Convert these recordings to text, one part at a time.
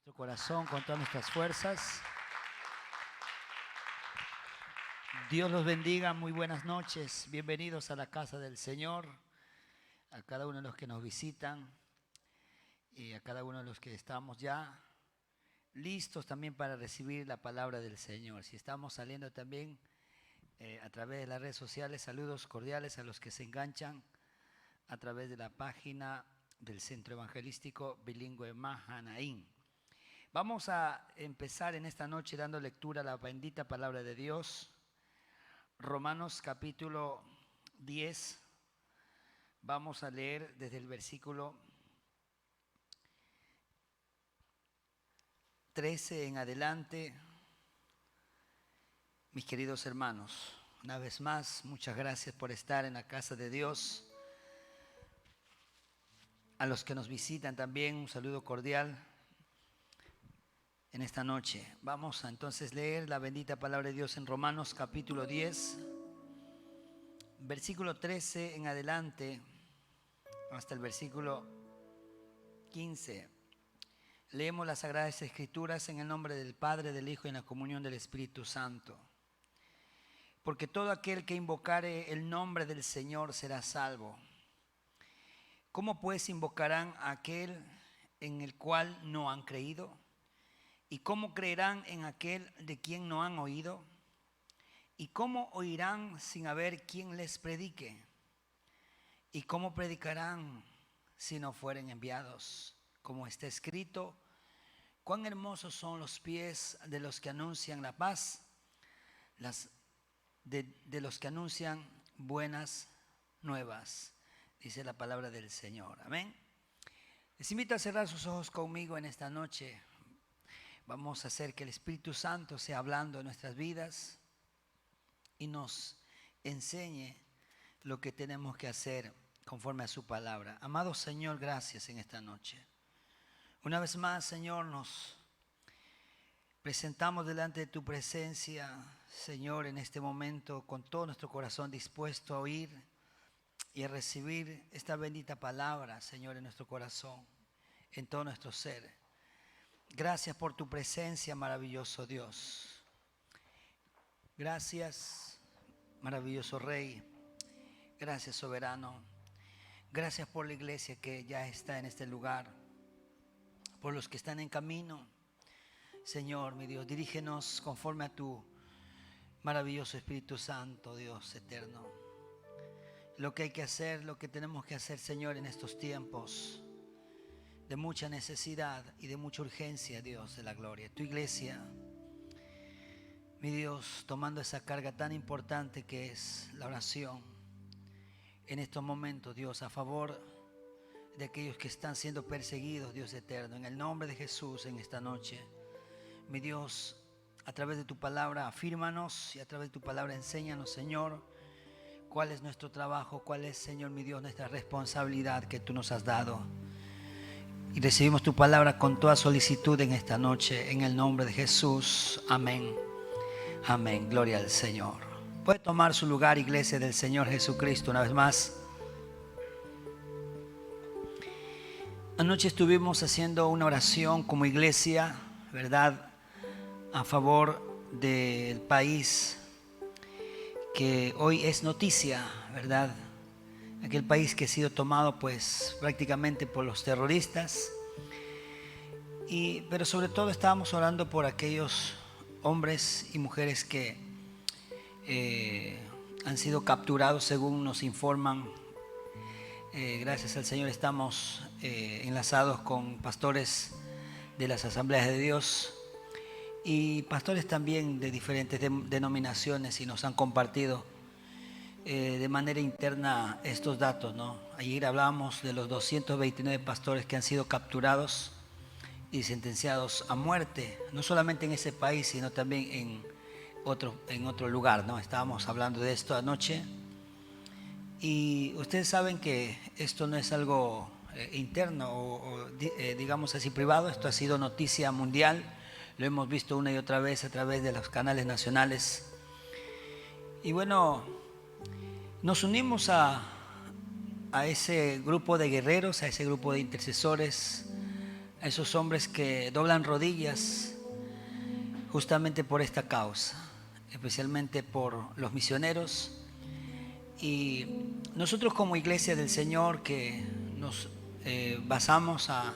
nuestro corazón, con todas nuestras fuerzas. Dios los bendiga, muy buenas noches, bienvenidos a la casa del Señor, a cada uno de los que nos visitan y a cada uno de los que estamos ya listos también para recibir la palabra del Señor. Si estamos saliendo también a través de las redes sociales, saludos cordiales a los que se enganchan a través de la página del Centro Evangelístico Bilingüe Mahanaim. Vamos a empezar en esta noche dando lectura a la bendita palabra de Dios. Romanos capítulo 10. Vamos a leer desde el versículo 13 en adelante. Mis queridos hermanos, una vez más, muchas gracias por estar en la casa de Dios. A los que nos visitan también, un saludo cordial en esta noche. Vamos a entonces leer la bendita palabra de Dios en Romanos capítulo 10, versículo 13 en adelante hasta el versículo 15. Leemos las Sagradas Escrituras en el nombre del Padre, del Hijo y en la comunión del Espíritu Santo. Porque todo aquel que invocare el nombre del Señor será salvo. ¿Cómo pues invocarán a aquel en el cual no han creído? ¿Y cómo creerán en aquel de quien no han oído? ¿Y cómo oirán sin haber quien les predique? ¿Y cómo predicarán si no fueren enviados? Como está escrito, cuán hermosos son los pies de los que anuncian la paz, de los que anuncian buenas nuevas, dice la palabra del Señor. Amén. Les invito a cerrar sus ojos conmigo en esta noche. Vamos a hacer que el Espíritu Santo sea hablando en nuestras vidas y nos enseñe lo que tenemos que hacer conforme a su palabra. Amado Señor, gracias en esta noche. Una vez más, Señor, nos presentamos delante de tu presencia, Señor, en este momento con todo nuestro corazón dispuesto a oír y a recibir esta bendita palabra, Señor, en nuestro corazón, en todo nuestro ser. Gracias por tu presencia, maravilloso Dios. Gracias, maravilloso Rey. Gracias, soberano. Gracias por la iglesia que ya está en este lugar, por los que están en camino. Señor, mi Dios, dirígenos conforme a tu maravilloso Espíritu Santo, Dios eterno. Lo que hay que hacer, lo que tenemos que hacer, Señor, en estos tiempos de mucha necesidad y de mucha urgencia, Dios de la gloria. Tu iglesia, mi Dios, tomando esa carga tan importante que es la oración en estos momentos, Dios, a favor de aquellos que están siendo perseguidos, Dios eterno, en el nombre de Jesús en esta noche. Mi Dios, a través de tu palabra afírmanos y a través de tu palabra enséñanos, Señor, cuál es nuestro trabajo, cuál es, Señor, mi Dios, nuestra responsabilidad que tú nos has dado. Y recibimos tu palabra con toda solicitud en esta noche, en el nombre de Jesús. Amén. Amén. Gloria al Señor. Puede tomar su lugar, iglesia del Señor Jesucristo, una vez más. Anoche estuvimos haciendo una oración como iglesia, ¿verdad?, a favor del país que hoy es noticia, ¿verdad? Aquel país que ha sido tomado pues prácticamente por los terroristas. Pero sobre todo estábamos orando por aquellos hombres y mujeres que han sido capturados, según nos informan. Gracias al Señor estamos enlazados con pastores de las Asambleas de Dios y pastores también de diferentes denominaciones, y nos han compartido de manera interna estos datos, ¿no? Ayer hablábamos de los 229 pastores que han sido capturados y sentenciados a muerte, no solamente en ese país, sino también en otro lugar, ¿no? Estábamos hablando de esto anoche. Y ustedes saben que esto no es algo interno o digamos así privado. Esto ha sido noticia mundial. Lo hemos visto una y otra vez a través de los canales nacionales. Y bueno, nos unimos a ese grupo de guerreros, a ese grupo de intercesores a esos hombres que doblan rodillas justamente por esta causa, especialmente por los misioneros. Y nosotros como Iglesia del Señor, que nos basamos a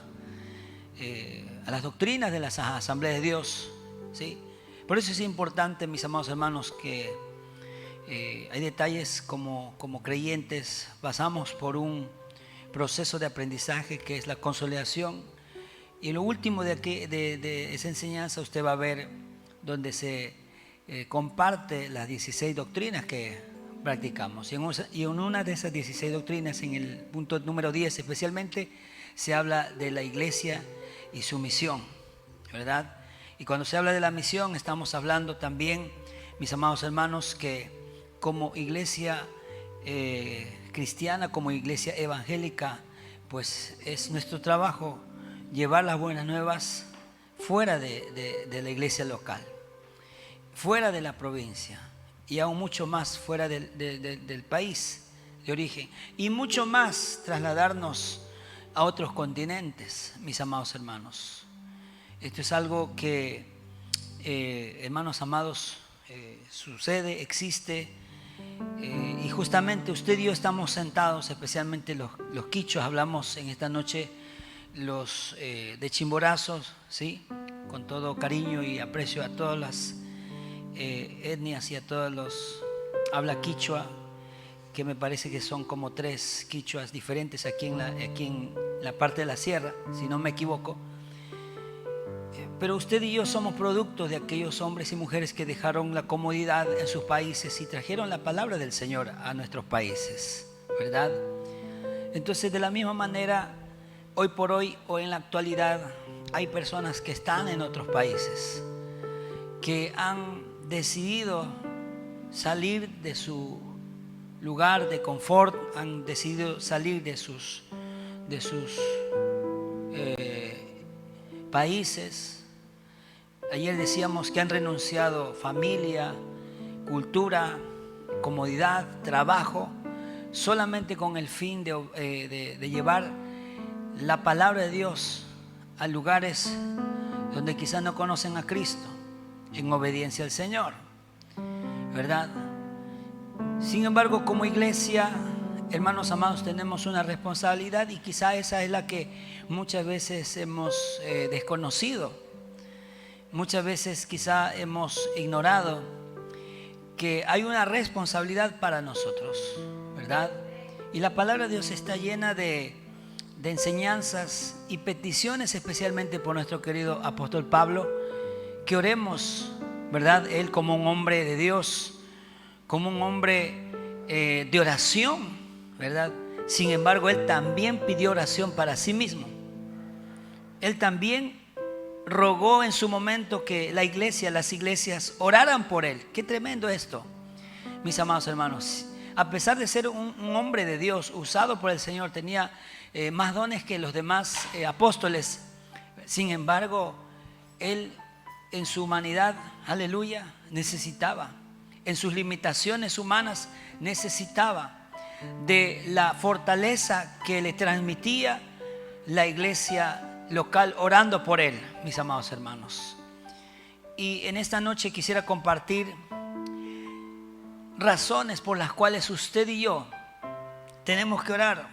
las doctrinas de las Asambleas de Dios, ¿sí? Por eso es importante, mis amados hermanos, que hay detalles como creyentes pasamos por un proceso de aprendizaje que es la consolidación. Y lo último de esa enseñanza usted va a ver donde se comparte las 16 doctrinas que practicamos. Y en una de esas 16 doctrinas, en el punto número 10 especialmente, se habla de la iglesia y su misión, ¿verdad? Y cuando se habla de la misión, estamos hablando también, mis amados hermanos, que como iglesia cristiana, como iglesia evangélica, pues es nuestro trabajo llevar las buenas nuevas fuera de la iglesia local, fuera de la provincia y aún mucho más fuera del país de origen, y mucho más trasladarnos a otros continentes, mis amados hermanos. Esto es algo que, hermanos amados, sucede, existe, y justamente usted y yo estamos sentados, especialmente los quichos, hablamos en esta noche los de Chimborazo, ¿sí? Con todo cariño y aprecio a todas las etnias y a todos los habla quichua, que me parece que son como 3 quichuas diferentes aquí en la parte de la sierra, si no me equivoco. Pero usted y yo somos productos de aquellos hombres y mujeres que dejaron la comodidad en sus países y trajeron la palabra del Señor a nuestros países, ¿verdad? Entonces, de la misma manera, hoy por hoy o en la actualidad, hay personas que están en otros países, que han decidido salir de su lugar de confort, han decidido salir de sus países. Ayer decíamos que han renunciado familia, cultura, comodidad, trabajo, solamente con el fin de llevar la palabra de Dios a lugares donde quizás no conocen a Cristo, en obediencia al Señor, ¿verdad? Sin embargo, como iglesia, hermanos amados, tenemos una responsabilidad, y quizá esa es la que muchas veces hemos desconocido. Muchas veces quizá hemos ignorado que hay una responsabilidad para nosotros, ¿verdad? Y la palabra de Dios está llena de enseñanzas y peticiones, especialmente por nuestro querido apóstol Pablo, que oremos, ¿verdad? Él como un hombre de Dios, como un hombre de oración, ¿verdad? Sin embargo, él también pidió oración para sí mismo. Él también rogó en su momento que la iglesia, las iglesias oraran por él. Qué tremendo esto, mis amados hermanos. A pesar de ser un hombre de Dios, usado por el Señor, tenía más dones que los demás apóstoles. Sin embargo, él en su humanidad, aleluya, necesitaba, en sus limitaciones humanas, necesitaba de la fortaleza que le transmitía la iglesia local orando por él, mis amados hermanos. Y en esta noche quisiera compartir razones por las cuales usted y yo tenemos que orar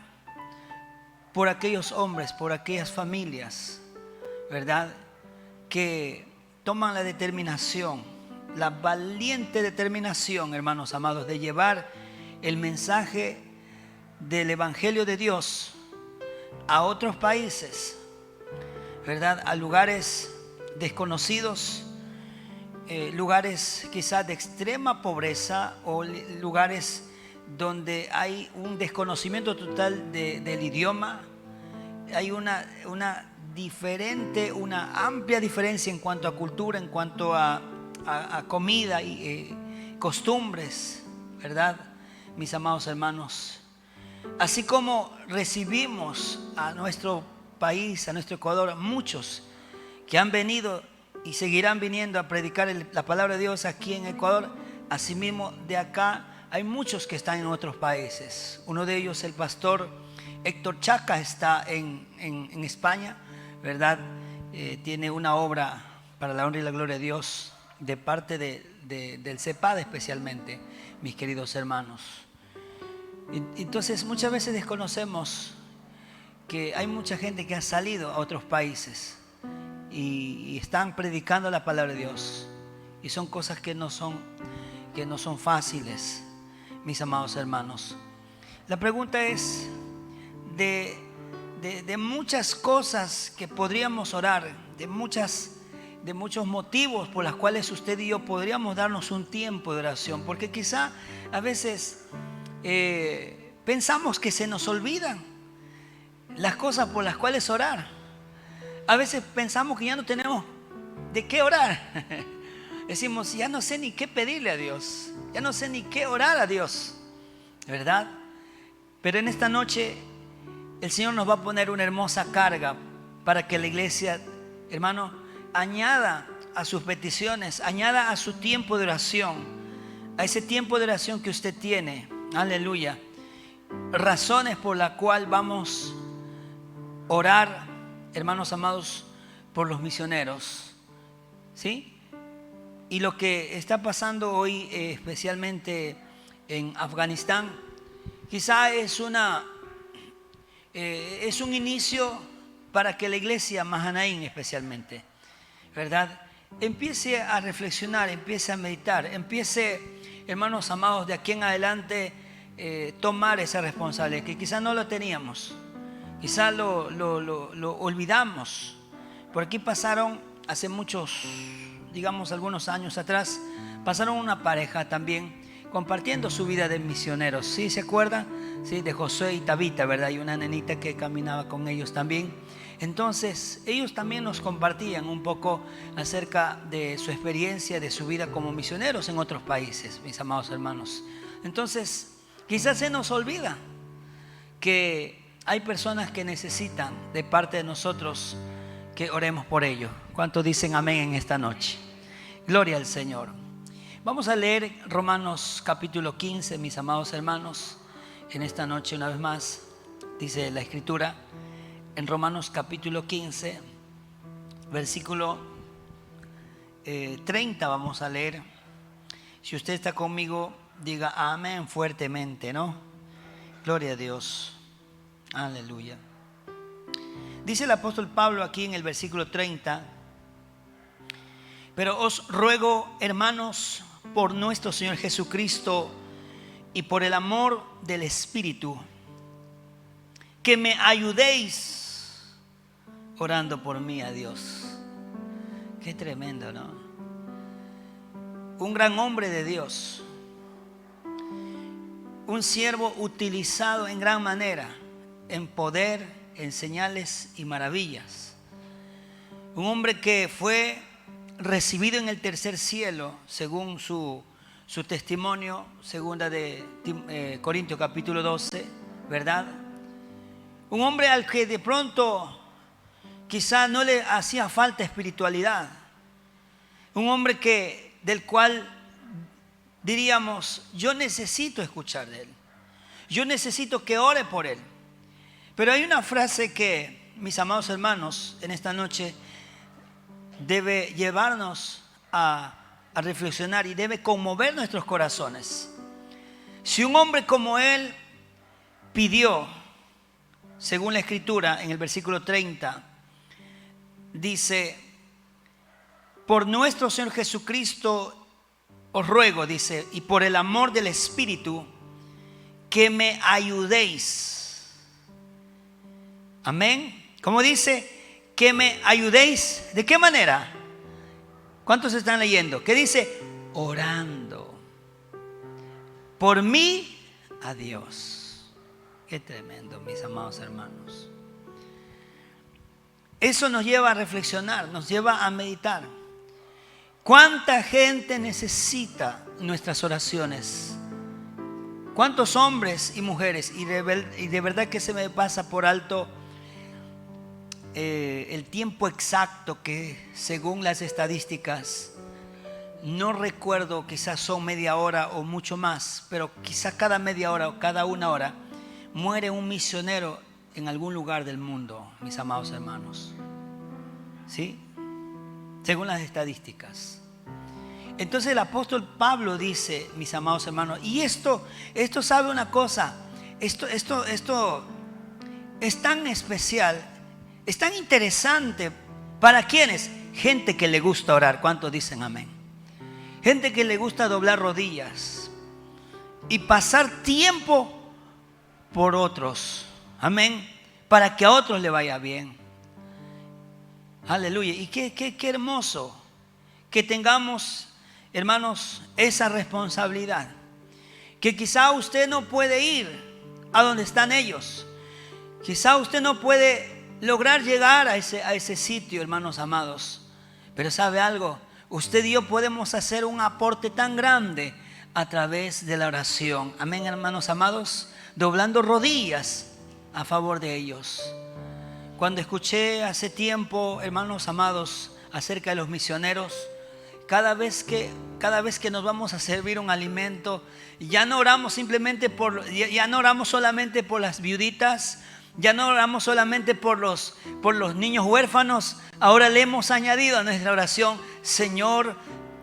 por aquellos hombres, por aquellas familias, ¿verdad? Que toman la determinación, la valiente determinación, hermanos amados, de llevar el mensaje del Evangelio de Dios a otros países, ¿verdad? A lugares desconocidos, lugares quizás de extrema pobreza, o lugares donde hay un desconocimiento total del idioma. Hay una amplia diferencia en cuanto a cultura, en cuanto a comida y costumbres, ¿verdad? Mis amados hermanos, así como recibimos a nuestro país, a nuestro Ecuador, muchos que han venido y seguirán viniendo a predicar la palabra de Dios aquí en Ecuador, asimismo de acá hay muchos que están en otros países. Uno de ellos, el pastor Héctor Chaca, está en España, ¿verdad? Tiene una obra para la honra y la gloria de Dios de parte del CEPAD especialmente, mis queridos hermanos. Entonces muchas veces desconocemos que hay mucha gente que ha salido a otros países y están predicando la palabra de Dios, y son cosas que no son fáciles, mis amados hermanos. La pregunta es de muchas cosas que podríamos orar, de muchos motivos por los cuales usted y yo podríamos darnos un tiempo de oración, porque quizá a veces pensamos que se nos olvidan las cosas por las cuales orar. A veces pensamos que ya no tenemos de qué orar. Decimos, ya no sé ni qué pedirle a Dios, ya no sé ni qué orar a Dios, ¿verdad? Pero en esta noche el Señor nos va a poner una hermosa carga para que la iglesia, hermano, añada a sus peticiones, añada a su tiempo de oración, a ese tiempo de oración que usted tiene. Aleluya. Razones por las cuales vamos a orar, hermanos amados, por los misioneros, ¿sí? Y lo que está pasando hoy, especialmente en Afganistán, quizá es un inicio para que la iglesia Mahanaim especialmente, ¿verdad?, empiece a reflexionar, empiece a meditar, empiece, hermanos amados, de aquí en adelante tomar esa responsabilidad que quizá no lo teníamos, quizá lo olvidamos. Por aquí pasaron hace algunos años atrás, pasaron una pareja también compartiendo su vida de misioneros. ¿Sí se acuerdan? Sí, de José y Tabita, ¿verdad? Y una nenita que caminaba con ellos también. Entonces, ellos también nos compartían un poco acerca de su experiencia, de su vida como misioneros en otros países, mis amados hermanos. Entonces, quizás se nos olvida que hay personas que necesitan de parte de nosotros que oremos por ellos. ¿Cuántos dicen amén en esta noche? Gloria al Señor. Vamos a leer Romanos capítulo 15, mis amados hermanos. En esta noche, una vez más, dice la Escritura, en Romanos capítulo 15, versículo 30 vamos a leer. Si usted está conmigo, diga amén fuertemente, ¿no? Gloria a Dios. Aleluya. Dice el apóstol Pablo aquí en el versículo 30: pero os ruego, hermanos, por nuestro Señor Jesucristo y por el amor del Espíritu, que me ayudéis orando por mí a Dios. Qué tremendo, ¿no? Un gran hombre de Dios, un siervo utilizado en gran manera, en poder, en señales y maravillas. Un hombre que fue recibido en el tercer cielo, según su testimonio, segunda de Corintios capítulo 12, ¿verdad? Un hombre al que de pronto quizá no le hacía falta espiritualidad. Un hombre del cual diríamos, yo necesito escuchar de él, yo necesito que ore por él. Pero hay una frase que, mis amados hermanos, en esta noche debe llevarnos a reflexionar y debe conmover nuestros corazones. Si un hombre como él pidió, según la Escritura, en el versículo 30, dice, por nuestro Señor Jesucristo os ruego, dice, y por el amor del Espíritu, que me ayudéis. Amén. ¿Cómo dice? Que me ayudéis. ¿De qué manera? ¿Cuántos están leyendo? ¿Qué dice? Orando por mí a Dios. Qué tremendo, mis amados hermanos. Eso nos lleva a reflexionar, nos lleva a meditar. ¿Cuánta gente necesita nuestras oraciones? ¿Cuántos hombres y mujeres? Y de verdad que se me pasa por alto el tiempo exacto que, según las estadísticas, no recuerdo, quizás son media hora o mucho más, pero quizás cada media hora o cada una hora muere un misionero en algún lugar del mundo, mis amados hermanos. ¿sí? Según las estadísticas. Entonces el apóstol Pablo dice, mis amados hermanos, y esto sabe una cosa, esto es tan especial, es tan interesante. ¿Para quiénes? Gente que le gusta orar. ¿Cuántos dicen amén? Gente que le gusta doblar rodillas y pasar tiempo por otros. Amén. Para que a otros le vaya bien. Aleluya. Y qué hermoso que tengamos, hermanos, esa responsabilidad. Que quizá usted no puede ir a donde están ellos. Quizá usted no puede lograr llegar a ese sitio, hermanos amados. Pero ¿sabe algo? Usted y yo podemos hacer un aporte tan grande a través de la oración. Amén, hermanos amados. Doblando rodillas a favor de ellos. Cuando escuché hace tiempo, hermanos amados, acerca de los misioneros, cada vez que nos vamos a servir un alimento, ya no oramos solamente por las viuditas, ya no oramos solamente por los niños huérfanos. Ahora le hemos añadido a nuestra oración: Señor,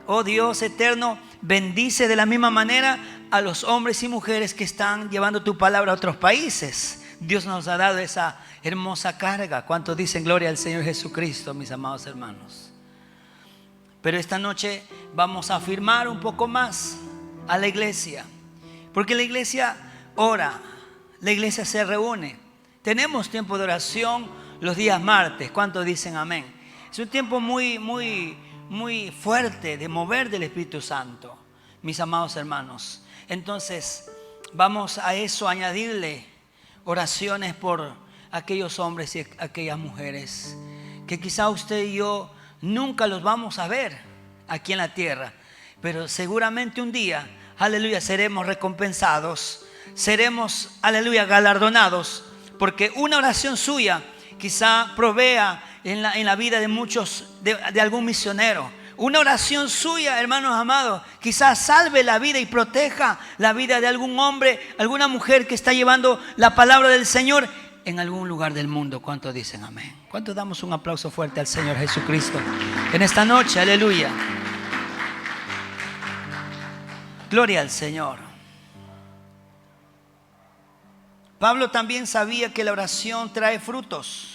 oh Dios eterno, bendice de la misma manera a los hombres y mujeres que están llevando tu palabra a otros países. Dios nos ha dado esa hermosa carga. ¿Cuántos dicen gloria al Señor Jesucristo, mis amados hermanos? Pero esta noche vamos a afirmar un poco más a la iglesia, porque la iglesia ora, la iglesia se reúne. Tenemos tiempo de oración los días martes. ¿Cuántos dicen amén? Es un tiempo muy fuerte de mover del Espíritu Santo, mis amados hermanos. Entonces vamos a eso a añadirle oraciones por aquellos hombres y aquellas mujeres que quizá usted y yo nunca los vamos a ver aquí en la tierra, pero seguramente un día, aleluya, seremos recompensados, seremos, aleluya, galardonados, porque una oración suya quizá provea en la vida de muchos, de algún misionero. Una oración suya, hermanos amados, quizás salve la vida y proteja la vida de algún hombre, alguna mujer que está llevando la palabra del Señor en algún lugar del mundo. ¿Cuántos dicen amén? ¿Cuántos damos un aplauso fuerte al Señor Jesucristo en esta noche? Aleluya. Gloria al Señor. Pablo también sabía que la oración trae frutos.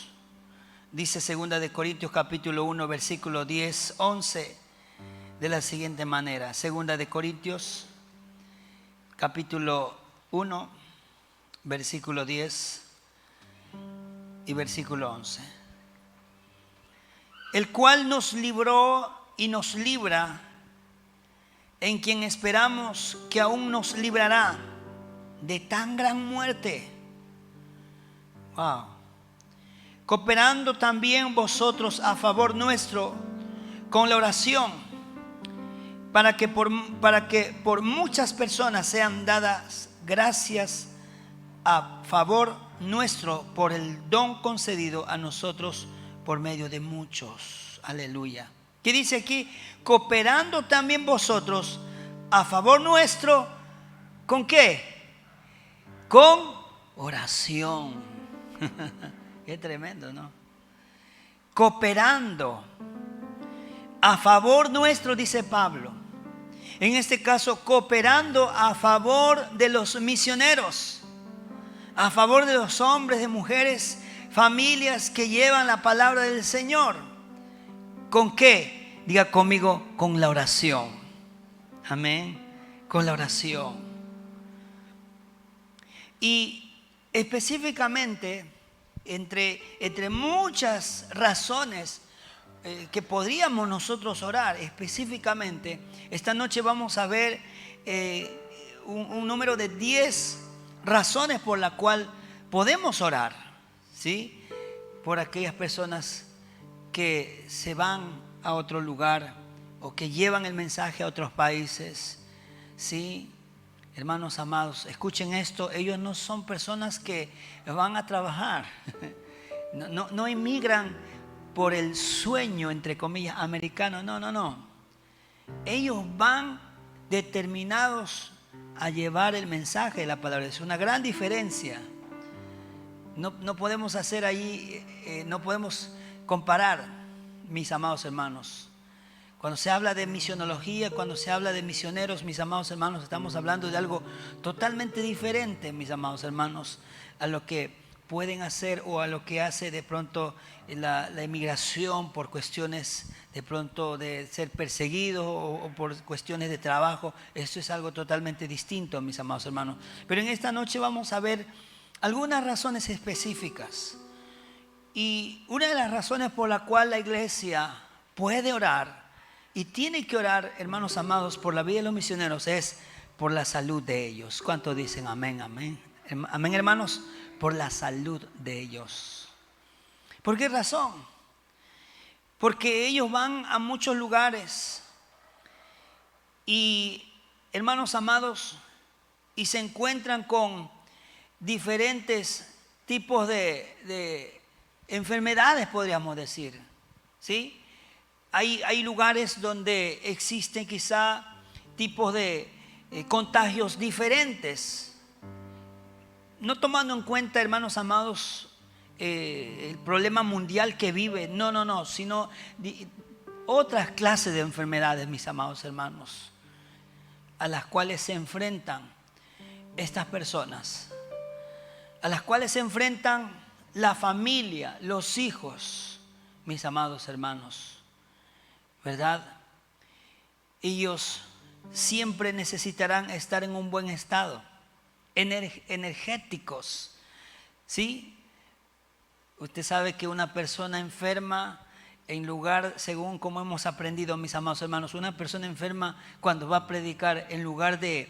Dice 2 de Corintios capítulo 1 versículo 10, 11 de la siguiente manera. 2 de Corintios capítulo 1 versículo 10 y versículo 11. El cual nos libró y nos libra, en quien esperamos que aún nos librará de tan gran muerte. Wow. Cooperando también vosotros a favor nuestro con la oración, para que por muchas personas sean dadas gracias a favor nuestro por el don concedido a nosotros por medio de muchos. Aleluya. ¿Qué dice aquí? Cooperando también vosotros a favor nuestro, ¿con qué? Con oración. Qué tremendo, ¿no? Cooperando a favor nuestro, dice Pablo. En este caso, cooperando a favor de los misioneros, a favor de los hombres, de mujeres, familias que llevan la palabra del Señor. ¿Con qué? Diga conmigo, con la oración. Amén. Con la oración. Y específicamente, entre muchas razones que podríamos nosotros orar, específicamente, esta noche vamos a ver un número de 10 razones por la cual podemos orar, ¿sí? Por aquellas personas que se van a otro lugar o que llevan el mensaje a otros países, ¿sí? Hermanos amados, escuchen esto, ellos no son personas que van a trabajar, no emigran por el sueño, entre comillas, americano, no. Ellos van determinados a llevar el mensaje de la palabra. Es una gran diferencia. No podemos hacer ahí, no podemos comparar mis amados hermanos. Cuando se habla de misionología, cuando se habla de misioneros, mis amados hermanos, estamos hablando de algo totalmente diferente, mis amados hermanos, a lo que pueden hacer o a lo que hace de pronto la emigración por cuestiones de pronto de ser perseguidos o por cuestiones de trabajo. Esto es algo totalmente distinto, mis amados hermanos. Pero en esta noche vamos a ver algunas razones específicas. Y una de las razones por la cual la iglesia puede orar y tiene que orar, hermanos amados, por la vida de los misioneros es por la salud de ellos. ¿Cuántos dicen amén, amén? Amén, hermanos, por la salud de ellos. ¿Por qué razón? Porque ellos van a muchos lugares y, hermanos amados, y se encuentran con diferentes tipos de enfermedades, podríamos decir, ¿sí? Hay lugares donde existen quizá tipos de contagios diferentes. No tomando en cuenta, hermanos amados, el problema mundial que vive, no, sino otras clases de enfermedades, mis amados hermanos, a las cuales se enfrentan estas personas, a las cuales se enfrentan la familia, los hijos, mis amados hermanos, ¿verdad? Ellos siempre necesitarán estar en un buen estado, energéticos, ¿sí? Usted sabe que una persona enferma, en lugar, según como hemos aprendido, mis amados hermanos, una persona enferma cuando va a predicar, en lugar de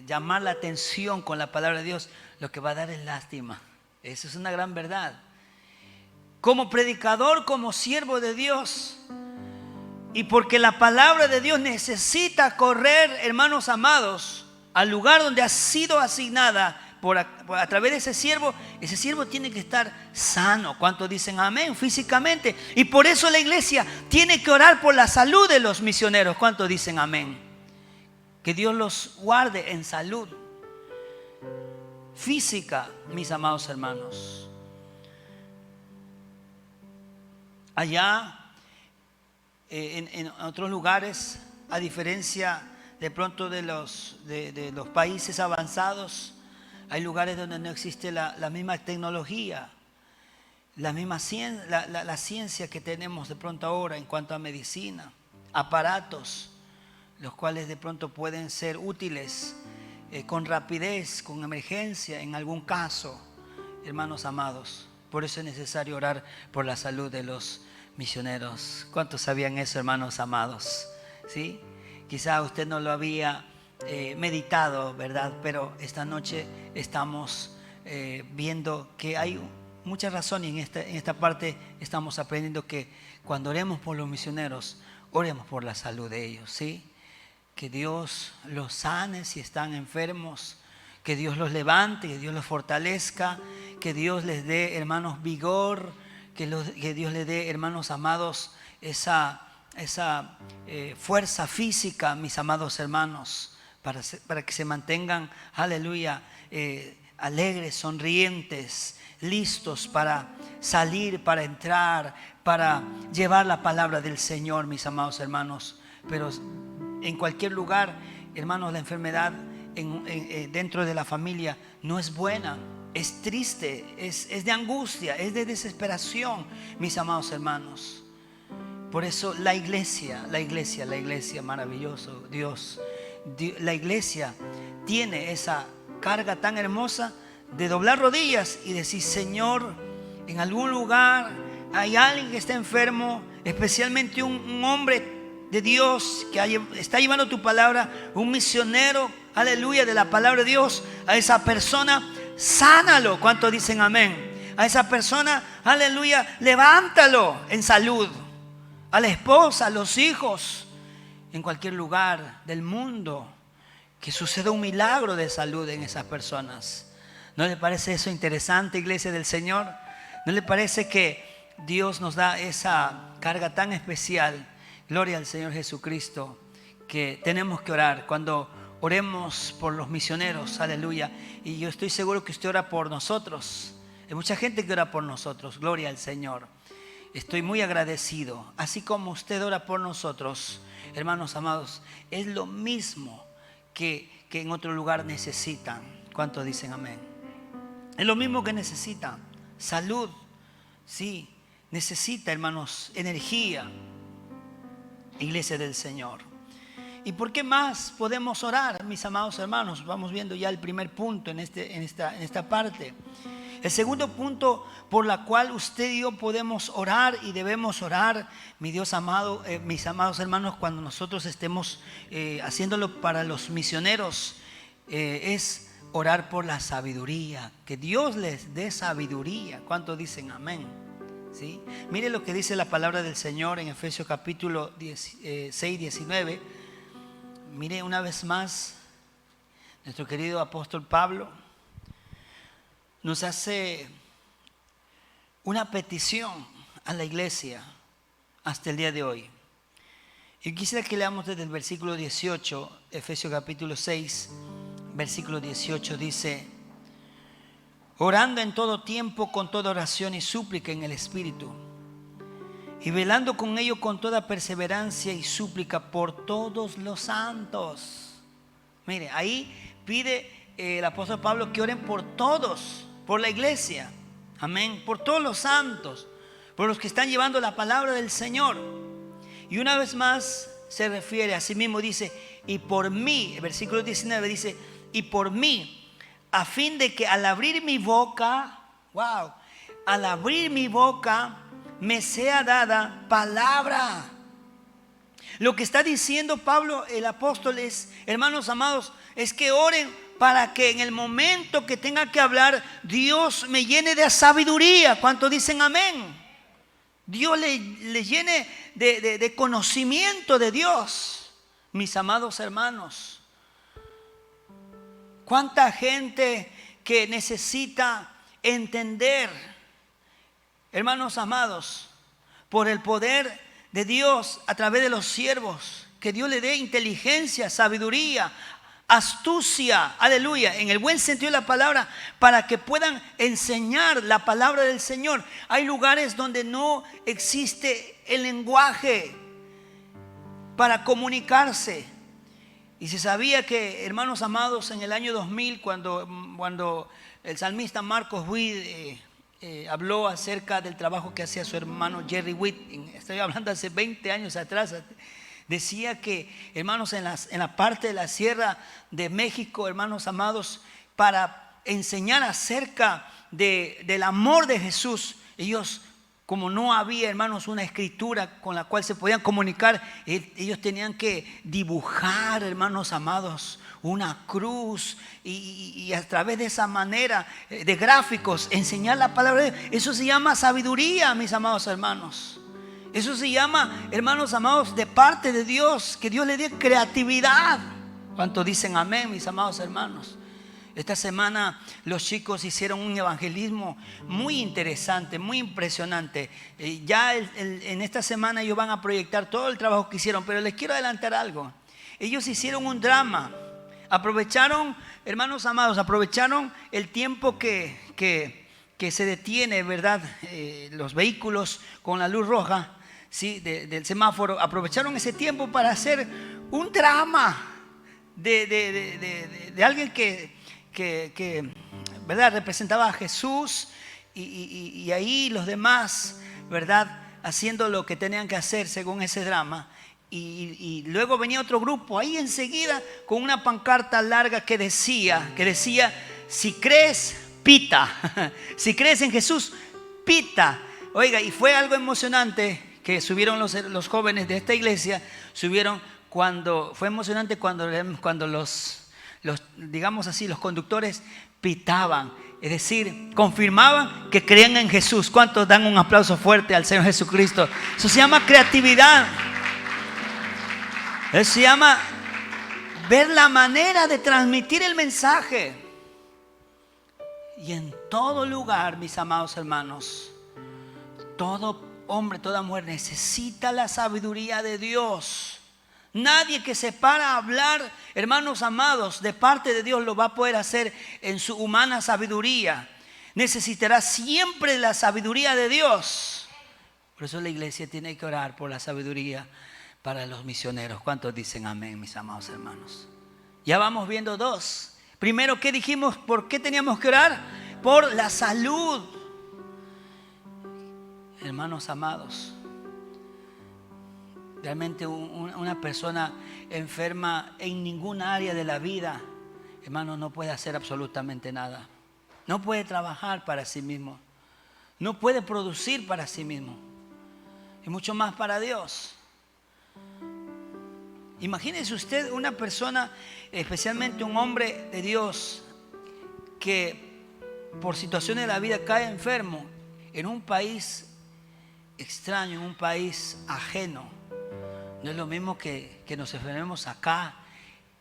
llamar la atención con la palabra de Dios, lo que va a dar es lástima. Eso es una gran verdad. Como predicador, como siervo de Dios, y porque la palabra de Dios necesita correr, hermanos amados, al lugar donde ha sido asignada a través de ese siervo tiene que estar sano. ¿Cuántos dicen amén? Físicamente. Y por eso la iglesia tiene que orar por la salud de los misioneros. ¿Cuántos dicen amén? Que Dios los guarde en salud física, mis amados hermanos. Allá, en otros lugares, a diferencia de pronto de los países avanzados, hay lugares donde no existe la misma tecnología, la misma la ciencia que tenemos de pronto ahora en cuanto a medicina, aparatos, los cuales de pronto pueden ser útiles con rapidez, con emergencia, en algún caso, hermanos amados. Por eso es necesario orar por la salud de los misioneros. ¿Cuántos sabían eso, hermanos amados? ¿Sí? Quizá usted no lo había meditado, ¿verdad? Pero esta noche estamos viendo que hay muchas razones. En esta parte estamos aprendiendo que cuando oremos por los misioneros, oremos por la salud de ellos, ¿sí? Que Dios los sane si están enfermos, que Dios los levante, que Dios los fortalezca, que Dios les dé, hermanos, vigor, que Dios les dé, hermanos amados, esa fuerza física, mis amados hermanos, para que se mantengan, aleluya, alegres, sonrientes, listos para salir, para entrar, para llevar la palabra del Señor, mis amados hermanos. Pero en cualquier lugar, hermanos, la enfermedad dentro de la familia no es buena, es triste, es de angustia, es de desesperación, mis amados hermanos. Por eso la iglesia, maravilloso Dios, la iglesia tiene esa carga tan hermosa de doblar rodillas y decir: Señor, en algún lugar hay alguien que está enfermo, especialmente un hombre de Dios que está llevando tu palabra, un misionero, aleluya, de la palabra de Dios. A esa persona, sánalo. ¿Cuántos dicen amén? A esa persona, aleluya, levántalo en salud. A la esposa, a los hijos, en cualquier lugar del mundo, que suceda un milagro de salud en esas personas. ¿No le parece eso interesante, iglesia del Señor? ¿No le parece que Dios nos da esa carga tan especial? Gloria al Señor Jesucristo, que tenemos que orar. Cuando oremos por los misioneros, aleluya. Y yo estoy seguro que usted ora por nosotros. Hay mucha gente que ora por nosotros, gloria al Señor. estoy muy agradecido. Así como usted ora por nosotros, hermanos amados, es lo mismo que en otro lugar necesitan. ¿Cuántos dicen amén? Es lo mismo que necesitan. Salud, sí. Necesita, hermanos, energía. Iglesia del Señor. ¿Y por qué más podemos orar, mis amados hermanos? Vamos viendo ya el primer punto en esta parte. El segundo punto por la cual usted y yo podemos orar y debemos orar, mi Dios amado, mis amados hermanos, cuando nosotros estemos haciéndolo para los misioneros, es orar por la sabiduría. Que Dios les dé sabiduría. ¿Cuántos dicen amén? ¿Sí? Mire lo que dice la palabra del Señor en Efesios capítulo 6, 19. Mire una vez más, nuestro querido apóstol Pablo nos hace una petición a la iglesia hasta el día de hoy. Y quisiera que leamos desde el versículo 18, Efesios capítulo 6, versículo 18 dice: orando en todo tiempo con toda oración y súplica en el Espíritu, y velando con ello con toda perseverancia y súplica por todos los santos. Mire, ahí pide el apóstol Pablo que oren por todos, por la iglesia, amén, por todos los santos, por los que están llevando la palabra del Señor. Y una vez más se refiere a sí mismo, dice, y por mí, el versículo 19 dice, y por mí, a fin de que al abrir mi boca, al abrir mi boca me sea dada palabra. Lo que está diciendo Pablo, el apóstol, es, hermanos amados, es que oren para que en el momento que tenga que hablar, Dios me llene de sabiduría. ¿Cuántos dicen amén? Dios le llene de conocimiento de Dios. Mis amados hermanos, cuánta gente que necesita entender, hermanos amados, por el poder de Dios a través de los siervos, que Dios le dé inteligencia, sabiduría, astucia, aleluya, en el buen sentido de la palabra, para que puedan enseñar la palabra del Señor. Hay lugares donde no existe el lenguaje para comunicarse. Y se sabía que, hermanos amados, en el año 2000, cuando el salmista Marcos Witt habló acerca del trabajo que hacía su hermano Jerry Witt, estoy hablando hace 20 años atrás, decía que, hermanos, en la parte de la Sierra de México, hermanos amados, para enseñar acerca del amor de Jesús, ellos, como no había, hermanos, una escritura con la cual se podían comunicar, ellos tenían que dibujar, hermanos amados, una cruz y a través de esa manera de gráficos enseñar la palabra de Dios. Eso se llama sabiduría, mis amados hermanos. Eso se llama, hermanos amados, de parte de Dios, que Dios le dé creatividad. ¿Cuántos dicen amén, mis amados hermanos? Esta semana los chicos hicieron un evangelismo muy interesante, muy impresionante. Ya en esta semana ellos van a proyectar todo el trabajo que hicieron, pero les quiero adelantar algo. Ellos hicieron un drama. Aprovecharon, hermanos amados, aprovecharon el tiempo que se detiene, ¿verdad? Los vehículos con la luz roja, ¿sí? Del semáforo. Aprovecharon ese tiempo para hacer un drama de alguien que ¿verdad? Representaba a Jesús y ahí los demás, ¿verdad? Haciendo lo que tenían que hacer según ese drama. Y luego venía otro grupo ahí enseguida con una pancarta larga que decía, si crees, pita. Si crees en Jesús, pita. Oiga, y fue algo emocionante que subieron los jóvenes de esta iglesia, fue emocionante cuando los digamos así, los conductores pitaban, es decir, confirmaban que creían en Jesús. ¿Cuántos dan un aplauso fuerte al Señor Jesucristo? Eso se llama creatividad. Eso se llama ver la manera de transmitir el mensaje. Y en todo lugar, mis amados hermanos, todo hombre, toda mujer necesita la sabiduría de Dios. Nadie que se para a hablar, hermanos amados, de parte de Dios lo va a poder hacer en su humana sabiduría. Necesitará siempre la sabiduría de Dios. Por eso la iglesia tiene que orar por la sabiduría para los misioneros. ¿Cuántos dicen amén, mis amados hermanos? Ya vamos viendo dos. Primero, ¿qué dijimos? ¿Por qué teníamos que orar? Por la salud. Hermanos amados, realmente una persona enferma en ninguna área de la vida, hermanos, no puede hacer absolutamente nada. No puede trabajar para sí mismo. No puede producir para sí mismo. Y mucho más para Dios. Imagínese usted una persona, especialmente un hombre de Dios, que por situaciones de la vida cae enfermo en un país extraño, en un país ajeno. No es lo mismo que nos enfermemos acá,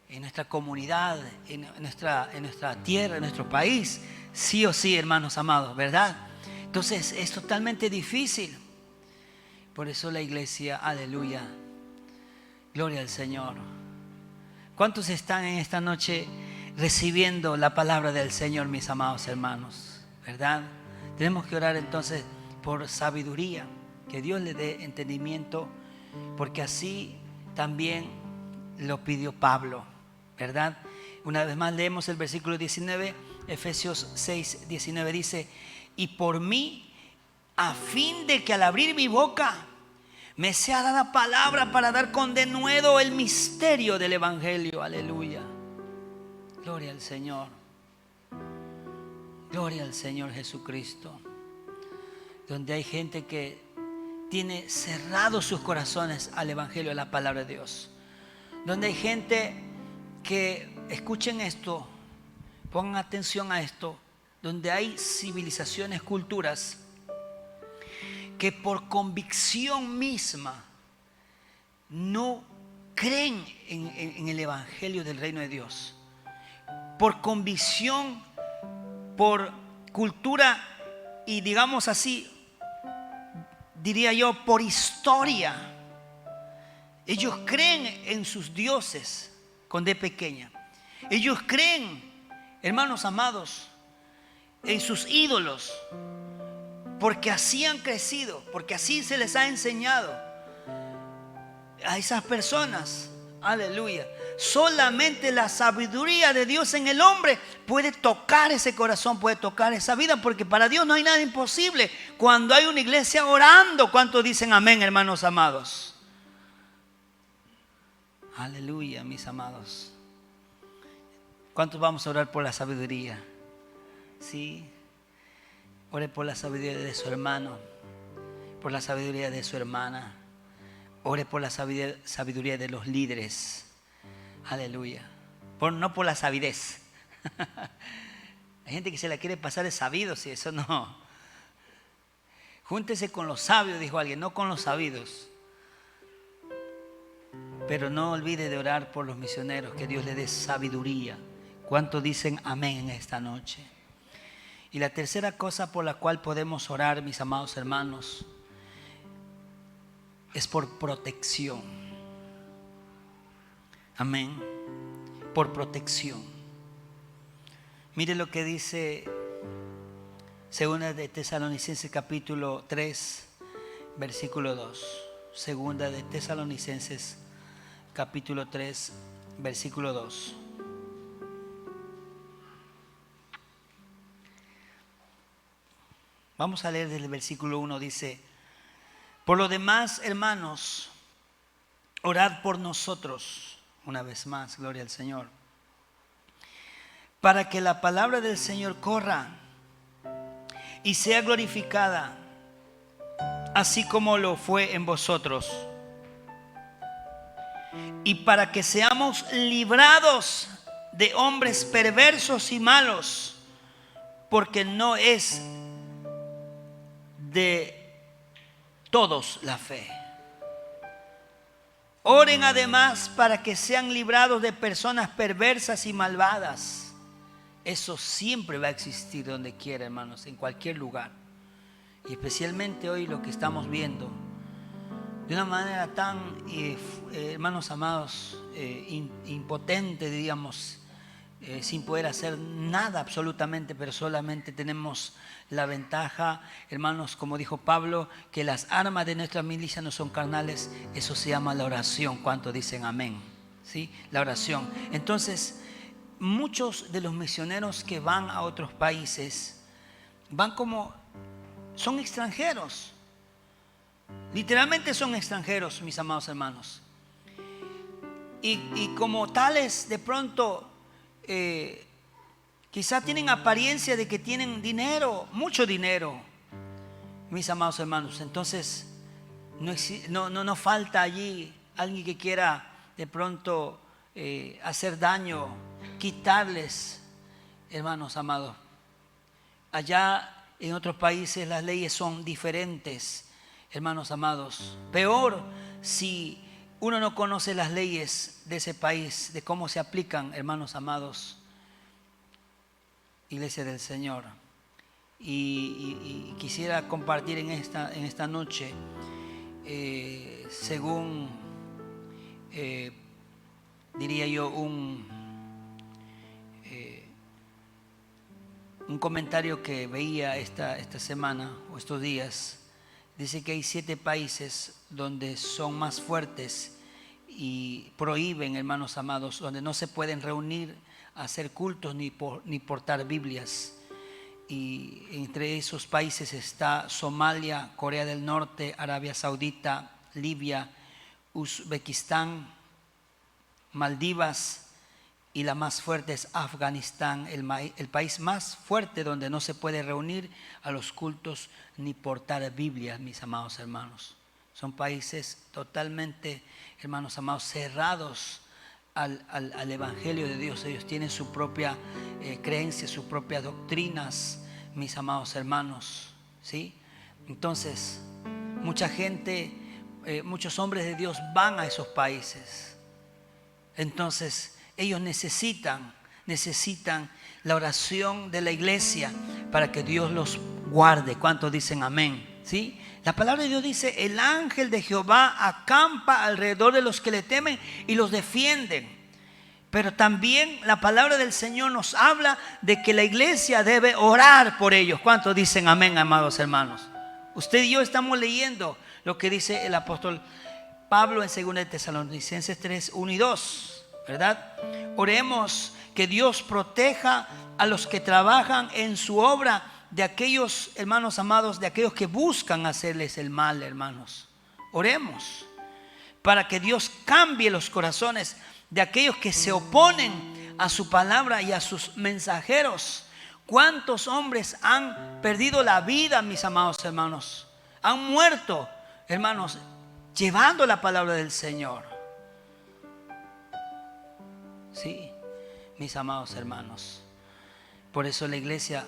en nuestra comunidad, en nuestra tierra, en nuestro país. Sí o sí, hermanos amados, ¿verdad? Entonces es totalmente difícil. Por eso la iglesia, aleluya, gloria al Señor. ¿Cuántos están en esta noche recibiendo la palabra del Señor, mis amados hermanos? ¿Verdad? Tenemos que orar entonces por sabiduría, que Dios le dé entendimiento, porque así también lo pidió Pablo, ¿verdad? Una vez más leemos el versículo 19, Efesios 6, 19 dice: y por mí, a fin de que al abrir mi boca me sea dada palabra para dar con denuedo el misterio del evangelio. Aleluya. Gloria al Señor. Gloria al Señor Jesucristo. Donde hay gente que tiene cerrados sus corazones al evangelio, a la palabra de Dios. Donde hay gente que, escuchen esto, pongan atención a esto, donde hay civilizaciones, culturas que por convicción misma no creen en el evangelio del reino de Dios. Por convicción, por cultura y, digamos así, diría yo, por historia, ellos creen en sus dioses con D pequeña. Ellos creen, hermanos amados, en sus ídolos, porque así han crecido, porque así se les ha enseñado a esas personas. Aleluya. Solamente la sabiduría de Dios en el hombre puede tocar ese corazón, puede tocar esa vida, porque para Dios no hay nada imposible. Cuando hay una iglesia orando, ¿cuántos dicen amén, hermanos amados? Aleluya, mis amados. ¿Cuántos vamos a orar por la sabiduría? Sí. Ore por la sabiduría de su hermano, por la sabiduría de su hermana. Ore por la sabiduría de los líderes. Aleluya. No por la sabidez. Hay gente que se la quiere pasar de sabidos y eso no. Júntese con los sabios, dijo alguien, no con los sabidos. Pero no olvide de orar por los misioneros, que Dios les dé sabiduría. ¿Cuántos dicen amén en esta noche? Y la tercera cosa por la cual podemos orar, mis amados hermanos, es por protección. Amén. Por protección. Mire lo que dice Segunda de Tesalonicenses capítulo 3, versículo 2. Segunda de Tesalonicenses capítulo 3, versículo 2. Vamos a leer desde el versículo 1, dice: por lo demás, hermanos, orad por nosotros, una vez más, gloria al Señor, para que la palabra del Señor corra y sea glorificada, así como lo fue en vosotros, y para que seamos librados de hombres perversos y malos, porque no es de todos la fe. Oren además para que sean librados de personas perversas y malvadas. Eso siempre va a existir donde quiera, hermanos, en cualquier lugar. Y especialmente hoy lo que estamos viendo, de una manera tan, hermanos amados, impotente, diríamos, sin poder hacer nada absolutamente, pero solamente tenemos la ventaja, hermanos, como dijo Pablo, que las armas de nuestra milicia no son carnales. Eso se llama la oración. ¿Cuántos dicen amén? ¿Sí? La oración. Entonces, muchos de los misioneros que van a otros países van como, son extranjeros. Literalmente son extranjeros, mis amados hermanos. Y como tales, de pronto, quizá tienen apariencia de que tienen dinero, mucho dinero, mis amados hermanos. Entonces, no falta allí alguien que quiera de pronto hacer daño, quitarles, hermanos amados. Allá en otros países las leyes son diferentes, hermanos amados. Peor si uno no conoce las leyes de ese país, de cómo se aplican, hermanos amados, Iglesia del Señor. Y quisiera compartir en esta noche, según diría yo, un comentario que veía esta semana o estos días. Dice que hay 7 países donde son más fuertes y prohíben, hermanos amados, donde no se pueden reunir a hacer cultos ni portar Biblias. Y entre esos países está Somalia, Corea del Norte, Arabia Saudita, Libia, Uzbekistán, Maldivas, y la más fuerte es Afganistán, el país más fuerte donde no se puede reunir a los cultos ni portar Biblia, mis amados hermanos. Son países totalmente, hermanos amados, cerrados al Evangelio de Dios. Ellos tienen su propia creencia, sus propias doctrinas, mis amados hermanos, ¿sí? Entonces, mucha gente, muchos hombres de Dios van a esos países. Entonces, ellos necesitan la oración de la iglesia para que Dios los guarde. ¿Cuántos dicen amén? ¿Sí? La palabra de Dios dice: el ángel de Jehová acampa alrededor de los que le temen y los defienden. Pero también la palabra del Señor nos habla de que la iglesia debe orar por ellos. ¿Cuántos dicen amén, amados hermanos? Usted y yo estamos leyendo lo que dice el apóstol Pablo en 2 Tesalonicenses 3, 1 y 2. ¿Verdad? Oremos que Dios proteja a los que trabajan en su obra, de aquellos, hermanos amados, de aquellos que buscan hacerles el mal, hermanos. Oremos para que Dios cambie los corazones de aquellos que se oponen a su palabra y a sus mensajeros. ¿Cuántos hombres han perdido la vida, mis amados hermanos? Han muerto, hermanos, llevando la palabra del Señor. Sí, mis amados hermanos. Por eso la iglesia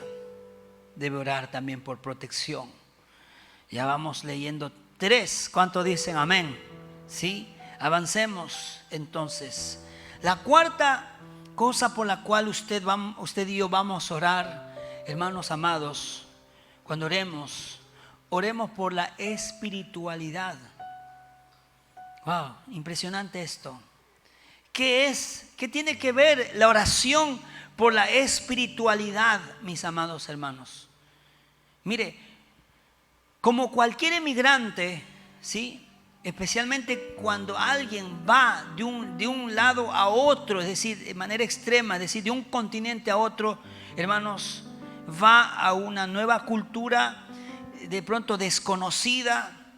debe orar también por protección. Ya vamos leyendo 3. ¿Cuántos dicen amén? Sí, avancemos entonces. La cuarta cosa por la cual usted y yo vamos a orar, hermanos amados, cuando oremos por la espiritualidad. Wow, impresionante esto. ¿Qué tiene que ver la oración por la espiritualidad, mis amados hermanos? Mire, como cualquier emigrante, ¿sí? Especialmente cuando alguien va de un lado a otro, es decir, de manera extrema, es decir, de un continente a otro, hermanos, va a una nueva cultura de pronto desconocida,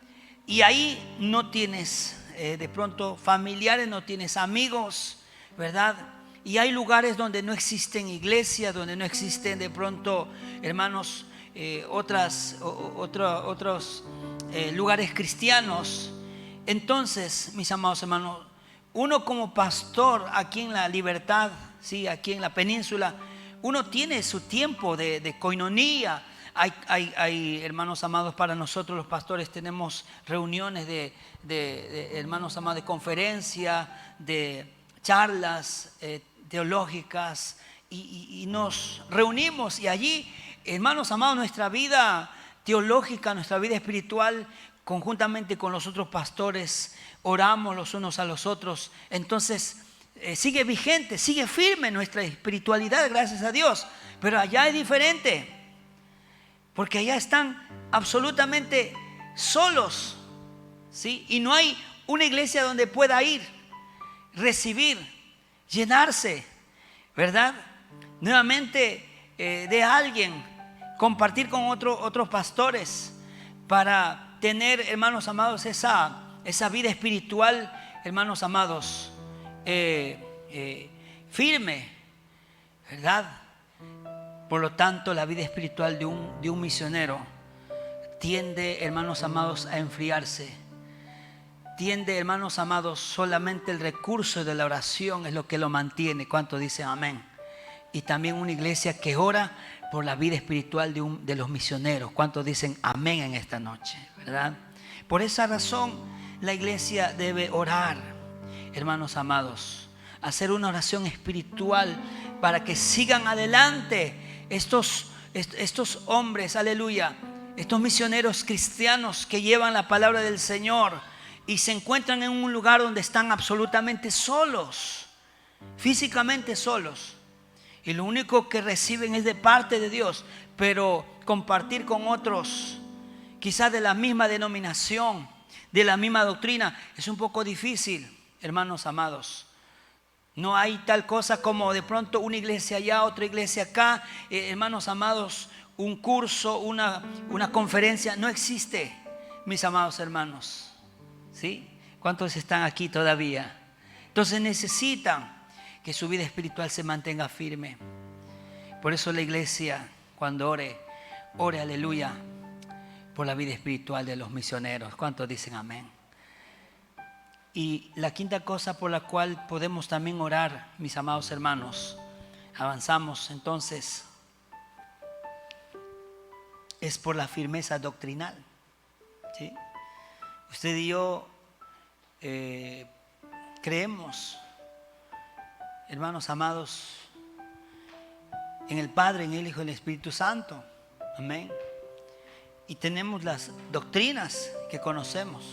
y ahí no tienes de pronto familiares, no tienes amigos, ¿verdad? Y hay lugares donde no existen iglesias, donde no existen de pronto, hermanos, otros lugares cristianos. Entonces, mis amados hermanos, uno como pastor aquí en La Libertad, ¿sí? Aquí en la península, uno tiene su tiempo de coinonía. Hay hermanos amados, para nosotros los pastores tenemos reuniones de hermanos amados, de conferencia, de charlas teológicas, y nos reunimos, y allí, hermanos amados, nuestra vida teológica, nuestra vida espiritual, conjuntamente con los otros pastores, oramos los unos a los otros. Entonces sigue vigente, sigue firme nuestra espiritualidad, gracias a Dios. Pero allá es diferente, porque allá están absolutamente solos, ¿sí? Y no hay una iglesia donde pueda ir, recibir, llenarse, ¿verdad? Nuevamente de alguien, compartir con otros pastores para tener, hermanos amados, esa vida espiritual, hermanos amados, firme, ¿verdad? Por lo tanto, la vida espiritual de un misionero tiende, hermanos amados, a enfriarse. Tiende, hermanos amados, solamente el recurso de la oración es lo que lo mantiene. ¿Cuántos dicen amén? Y también una iglesia que ora por la vida espiritual de los misioneros. ¿Cuántos dicen amén en esta noche? ¿Verdad? Por esa razón la iglesia debe orar, hermanos amados, hacer una oración espiritual para que sigan adelante estos hombres, aleluya, estos misioneros cristianos que llevan la palabra del Señor y se encuentran en un lugar donde están absolutamente solos, físicamente solos, y lo único que reciben es de parte de Dios. Pero compartir con otros, quizás de la misma denominación, de la misma doctrina, es un poco difícil, hermanos amados. No hay tal cosa como de pronto una iglesia allá, otra iglesia acá, hermanos amados, un curso, una conferencia. No existe, mis amados hermanos, ¿sí? ¿Cuántos están aquí todavía? Entonces necesitan que su vida espiritual se mantenga firme. Por eso la iglesia, cuando ore, aleluya, por la vida espiritual de los misioneros. ¿Cuántos dicen amén? Y la quinta cosa por la cual podemos también orar, mis amados hermanos, avanzamos entonces, es por la firmeza doctrinal, ¿sí? Usted y yo creemos, hermanos amados, en el Padre, en el Hijo y en el Espíritu Santo. Amén. Y tenemos las doctrinas que conocemos.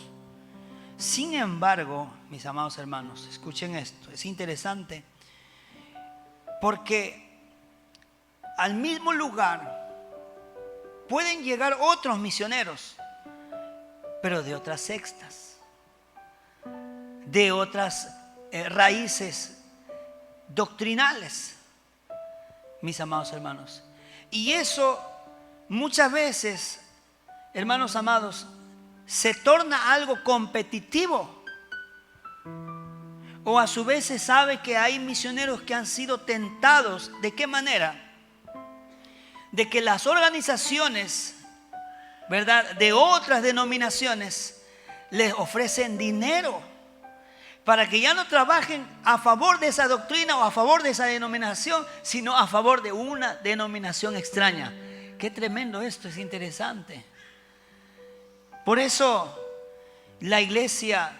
Sin embargo, mis amados hermanos, escuchen esto, es interesante, porque al mismo lugar pueden llegar otros misioneros, pero de otras sectas, de otras raíces doctrinales, mis amados hermanos. Y eso muchas veces, hermanos amados, se torna algo competitivo. O a su vez se sabe que hay misioneros que han sido tentados. ¿De qué manera? De que las organizaciones, ¿verdad?, de otras denominaciones les ofrecen dinero para que ya no trabajen a favor de esa doctrina o a favor de esa denominación, sino a favor de una denominación extraña. Qué tremendo esto, es interesante. Por eso la iglesia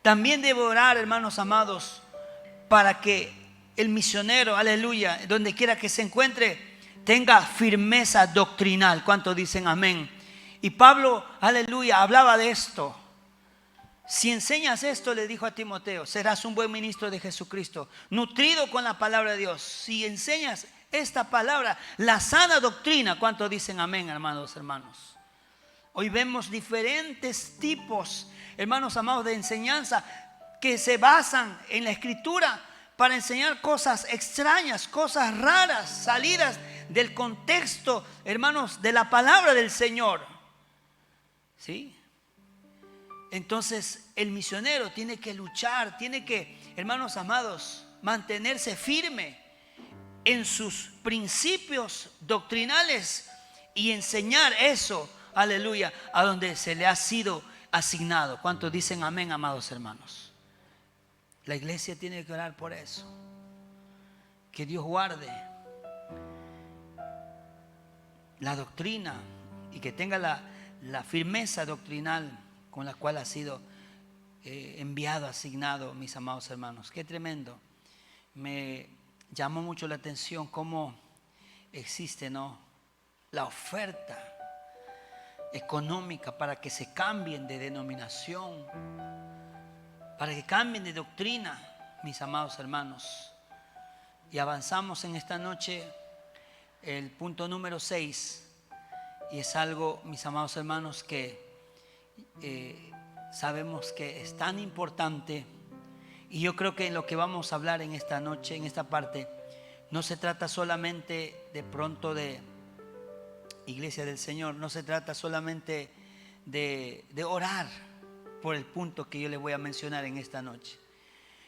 también debe orar, hermanos amados, para que el misionero, aleluya, donde quiera que se encuentre, tenga firmeza doctrinal. ¿Cuántos dicen amén? Y Pablo, aleluya, hablaba de esto. Si enseñas esto, le dijo a Timoteo, serás un buen ministro de Jesucristo, nutrido con la palabra de Dios. Si enseñas esta palabra, la sana doctrina. ¿Cuántos dicen amén, hermanos? Hoy vemos diferentes tipos, hermanos amados, de enseñanza que se basan en la Escritura para enseñar cosas extrañas, cosas raras, salidas del contexto, hermanos, de la palabra del Señor. ¿Sí? Entonces el misionero tiene que luchar, tiene que, hermanos amados, mantenerse firme en sus principios doctrinales y enseñar eso, aleluya, a donde se le ha sido asignado. ¿Cuántos dicen amén, amados hermanos? La iglesia tiene que orar por eso. Que Dios guarde la doctrina y que tenga la firmeza doctrinal con la cual ha sido enviado, asignado, mis amados hermanos. Qué tremendo. Me llamó mucho la atención cómo existe, ¿no?, la oferta económica para que se cambien de denominación, para que cambien de doctrina, mis amados hermanos. Y avanzamos en esta noche el punto número 6. Y es algo, mis amados hermanos, que sabemos que es tan importante. Y yo creo que en lo que vamos a hablar en esta noche, en esta parte, no se trata solamente de pronto de Iglesia del Señor, no se trata solamente de orar por el punto que yo les voy a mencionar en esta noche.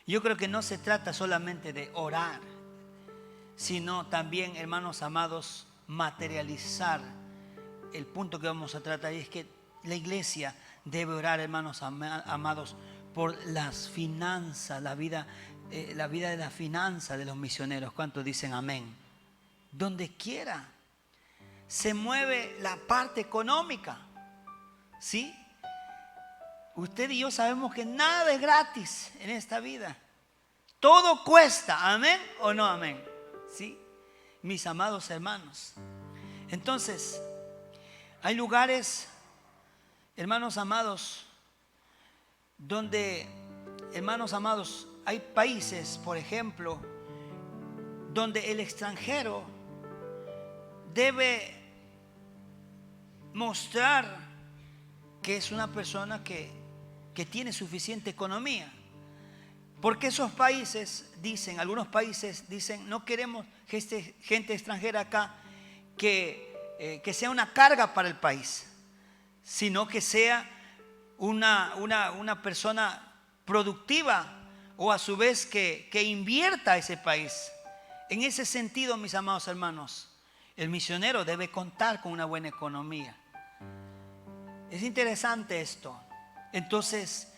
Yo creo que no se trata solamente de orar, sino también, hermanos amados, materializar el punto que vamos a tratar. Y es que la iglesia debe orar, hermanos amados, por las finanzas, la vida de la finanza de los misioneros. ¿Cuántos dicen amén? Donde quiera se mueve la parte económica, ¿sí? Usted y yo sabemos que nada es gratis en esta vida. Todo cuesta, amén o no amén, ¿sí? Mis amados hermanos. Entonces, hay lugares, hermanos amados, donde, hermanos amados, hay países, por ejemplo, donde el extranjero debe mostrar que es una persona que tiene suficiente economía. Porque esos países dicen, algunos países dicen, no queremos gente extranjera acá que sea una carga para el país, sino que sea una persona productiva, o a su vez que invierta a ese país. En ese sentido, mis amados hermanos, el misionero debe contar con una buena economía. Es interesante esto. Entonces,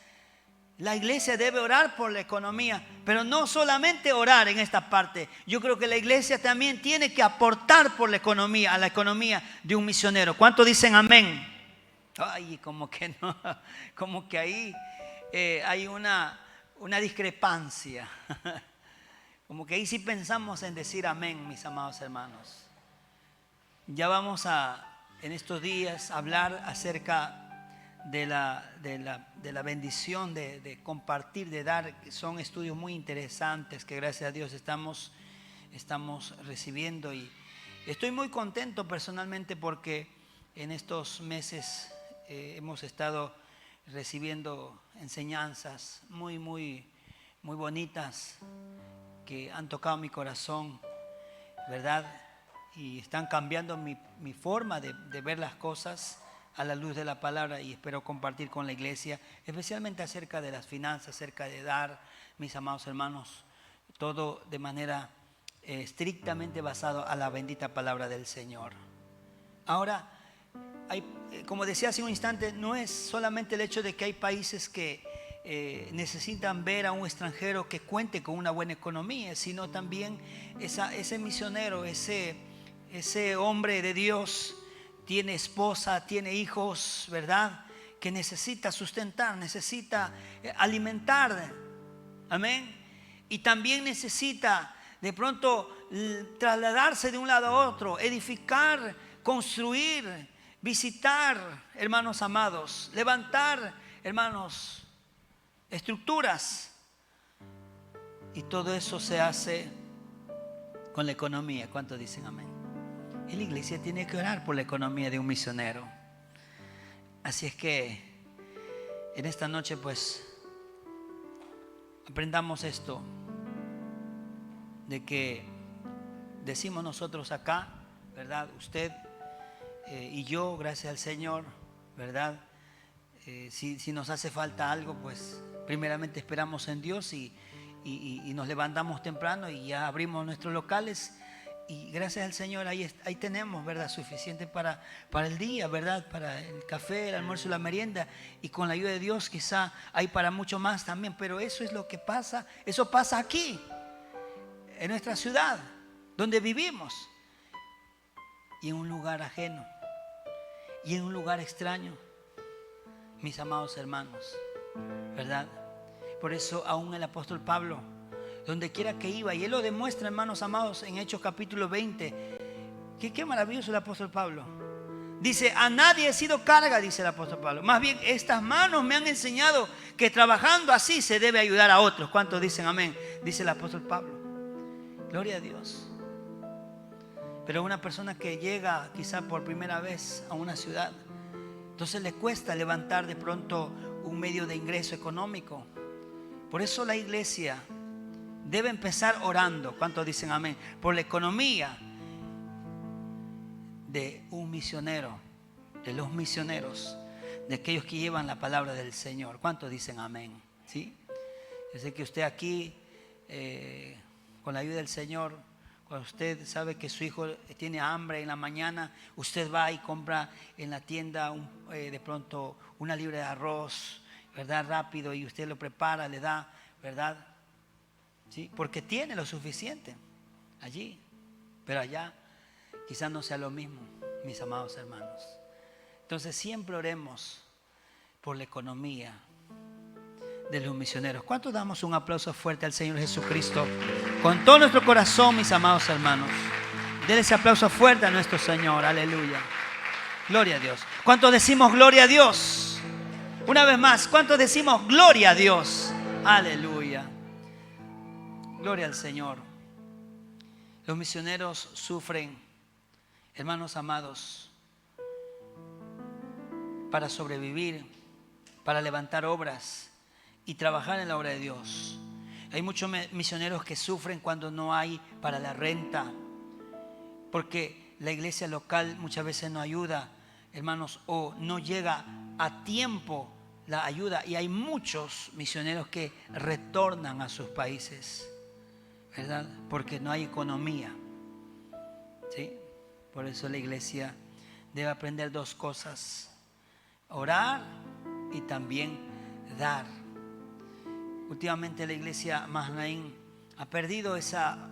la iglesia debe orar por la economía, pero no solamente orar en esta parte. Yo creo que la iglesia también tiene que aportar por la economía, a la economía de un misionero. ¿Cuántos dicen amén? Ay, como que no, como que ahí hay una discrepancia. Como que ahí sí pensamos en decir amén, mis amados hermanos. Ya vamos en estos días a hablar acerca de la bendición de compartir, de dar. Son estudios muy interesantes que gracias a Dios estamos recibiendo, y estoy muy contento personalmente porque en estos meses hemos estado recibiendo enseñanzas muy bonitas que han tocado mi corazón, ¿verdad? Y están cambiando mi forma de ver las cosas a la luz de la palabra, y espero compartir con la iglesia, especialmente acerca de las finanzas, acerca de dar, mis amados hermanos, todo de manera estrictamente basado a la bendita palabra del Señor. Ahora, como decía hace un instante, no es solamente el hecho de que hay países que necesitan ver a un extranjero que cuente con una buena economía, sino también ese misionero, ese hombre de Dios tiene esposa, tiene hijos, ¿verdad? Que necesita sustentar, necesita alimentar, amén. Y también necesita de pronto trasladarse de un lado a otro, edificar, construir, visitar, hermanos amados, levantar, hermanos, estructuras. Y todo eso se hace con la economía. ¿Cuántos dicen amén? Y la iglesia tiene que orar por la economía de un misionero. Así es que en esta noche pues aprendamos esto, de que decimos nosotros acá, ¿verdad? Usted y yo, gracias al Señor, ¿verdad? Si nos hace falta algo, pues primeramente esperamos en Dios y nos levantamos temprano y ya abrimos nuestros locales. Y gracias al Señor ahí tenemos, ¿verdad? Suficiente para el día, ¿verdad? Para el café, el almuerzo y la merienda. Y con la ayuda de Dios quizá hay para mucho más también. Pero eso es lo que pasa. Eso pasa aquí, en nuestra ciudad, donde vivimos. Y en un lugar ajeno. Y en un lugar extraño. Mis amados hermanos, ¿verdad? Por eso aún el apóstol Pablo, donde quiera que iba, y él lo demuestra, hermanos amados, en Hechos capítulo 20. Qué maravilloso el apóstol Pablo. Dice, a nadie he sido carga, dice el apóstol Pablo. Más bien, estas manos me han enseñado que trabajando así se debe ayudar a otros. ¿Cuántos dicen amén? Dice el apóstol Pablo. Gloria a Dios. Pero una persona que llega quizá por primera vez a una ciudad, entonces le cuesta levantar de pronto un medio de ingreso económico. Por eso la iglesia debe empezar orando. ¿Cuántos dicen amén? Por la economía de un misionero, de los misioneros, de aquellos que llevan la palabra del Señor. ¿Cuántos dicen amén? ¿Sí? Yo sé que usted aquí, con la ayuda del Señor, cuando usted sabe que su hijo tiene hambre en la mañana, usted va y compra en la tienda de pronto una libra de arroz, ¿verdad? Rápido, y usted lo prepara, le da, ¿verdad? ¿Sí? Porque tiene lo suficiente allí, pero allá quizás no sea lo mismo, mis amados hermanos. Entonces siempre oremos por la economía de los misioneros. ¿Cuántos damos un aplauso fuerte al Señor Jesucristo? Con todo nuestro corazón, mis amados hermanos. Denle ese aplauso fuerte a nuestro Señor. Aleluya. Gloria a Dios. ¿Cuántos decimos gloria a Dios? Una vez más, ¿cuántos decimos gloria a Dios? Aleluya. Gloria al Señor. Los misioneros sufren, hermanos amados, para sobrevivir, para levantar obras y trabajar en la obra de Dios. Hay muchos misioneros que sufren cuando no hay para la renta, porque la iglesia local muchas veces no ayuda, hermanos, o no llega a tiempo la ayuda, y hay muchos misioneros que retornan a sus países, ¿verdad? Porque no hay economía, ¿sí? Por eso la iglesia debe aprender dos cosas: orar y también dar. Últimamente la iglesia Mahanaim ha perdido esa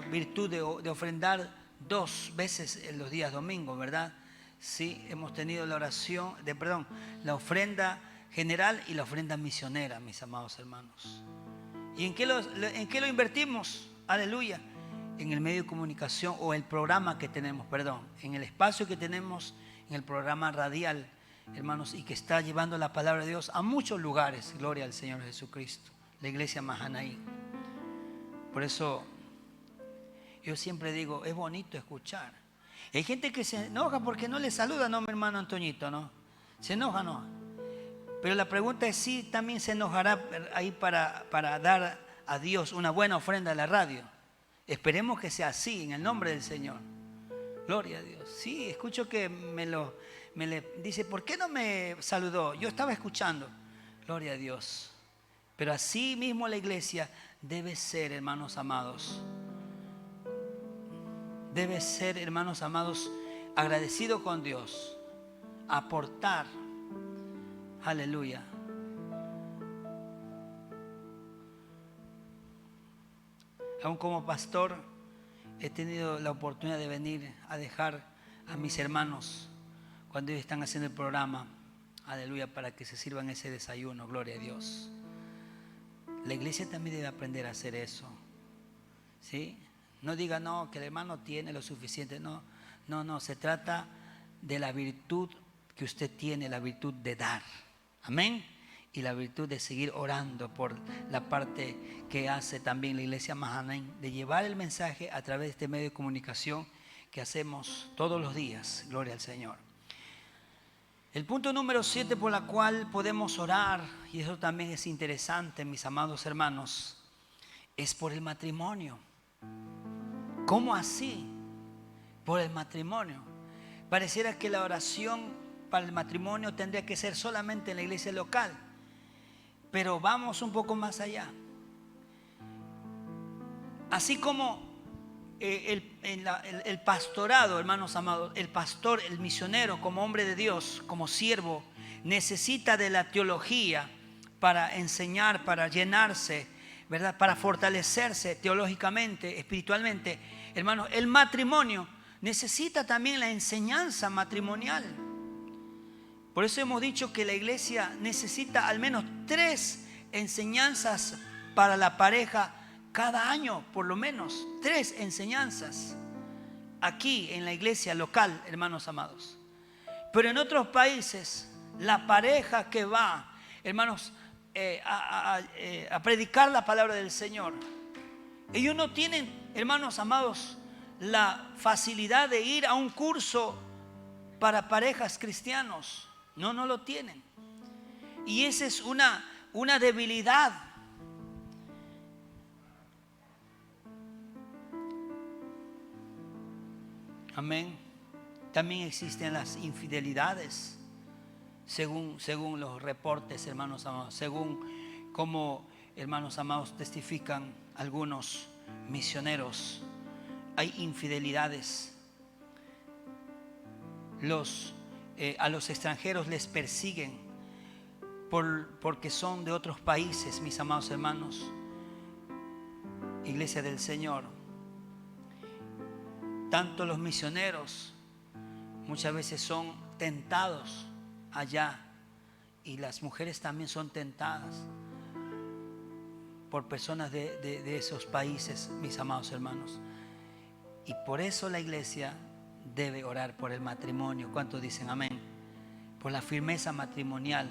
virtud de ofrendar 2 veces en los días domingos, ¿verdad? Sí, hemos tenido la ofrenda general y la ofrenda misionera, mis amados hermanos. ¿Y en qué lo invertimos? Aleluya. En el medio de comunicación, o el programa que tenemos, en el espacio que tenemos en el programa radial, hermanos, y que está llevando la palabra de Dios a muchos lugares. Gloria al Señor Jesucristo, la iglesia Mahanaim. Por eso yo siempre digo, es bonito escuchar. Hay gente que se enoja porque no le saluda, no, mi hermano Antoñito, no. Se enoja, no. Pero la pregunta es si también se enojará ahí para dar a Dios una buena ofrenda a la radio. Esperemos que sea así, en el nombre del Señor. Gloria a Dios. Sí, escucho que me le dice, ¿por qué no me saludó? Yo estaba escuchando. Gloria a Dios. Pero así mismo la iglesia debe ser, hermanos amados. Debe ser, hermanos amados, agradecido con Dios. Aportar. Aleluya. Aún como pastor he tenido la oportunidad de venir a dejar a mis hermanos cuando ellos están haciendo el programa, aleluya, para que se sirvan ese desayuno. Gloria a Dios. La iglesia también debe aprender a hacer eso, ¿sí? No diga, no, que el hermano tiene lo suficiente. No, se trata de la virtud que usted tiene, la virtud de dar. Amén. Y la virtud de seguir orando por la parte que hace también la iglesia Mahanaim, de llevar el mensaje a través de este medio de comunicación que hacemos todos los días. Gloria al Señor. El punto número 7 por la cual podemos orar, y eso también es interesante, mis amados hermanos, es por el matrimonio. ¿Cómo así? Por el matrimonio. Pareciera que la oración para el matrimonio tendría que ser solamente en la iglesia local. Pero vamos un poco más allá. Así como el pastorado, hermanos amados, el pastor, el misionero, como hombre de Dios, como siervo, necesita de la teología para enseñar, para llenarse, ¿verdad? Para fortalecerse teológicamente, espiritualmente. Hermanos, el matrimonio necesita también la enseñanza matrimonial. Por eso hemos dicho que la iglesia necesita al menos 3 enseñanzas para la pareja cada año, por lo menos 3 enseñanzas aquí en la iglesia local, hermanos amados. Pero en otros países, la pareja que va, hermanos, a predicar la palabra del Señor, ellos no tienen, hermanos amados, la facilidad de ir a un curso para parejas cristianos. No lo tienen. Y esa es una debilidad. Amén. También existen las infidelidades, según los reportes, hermanos amados, según como, hermanos amados, testifican algunos misioneros. Hay infidelidades. A los extranjeros les persiguen porque son de otros países, mis amados hermanos. Iglesia del Señor, tanto los misioneros muchas veces son tentados allá, y las mujeres también son tentadas por personas de esos países, mis amados hermanos. Y por eso la iglesia debe orar por el matrimonio. ¿Cuántos dicen amén? Por la firmeza matrimonial,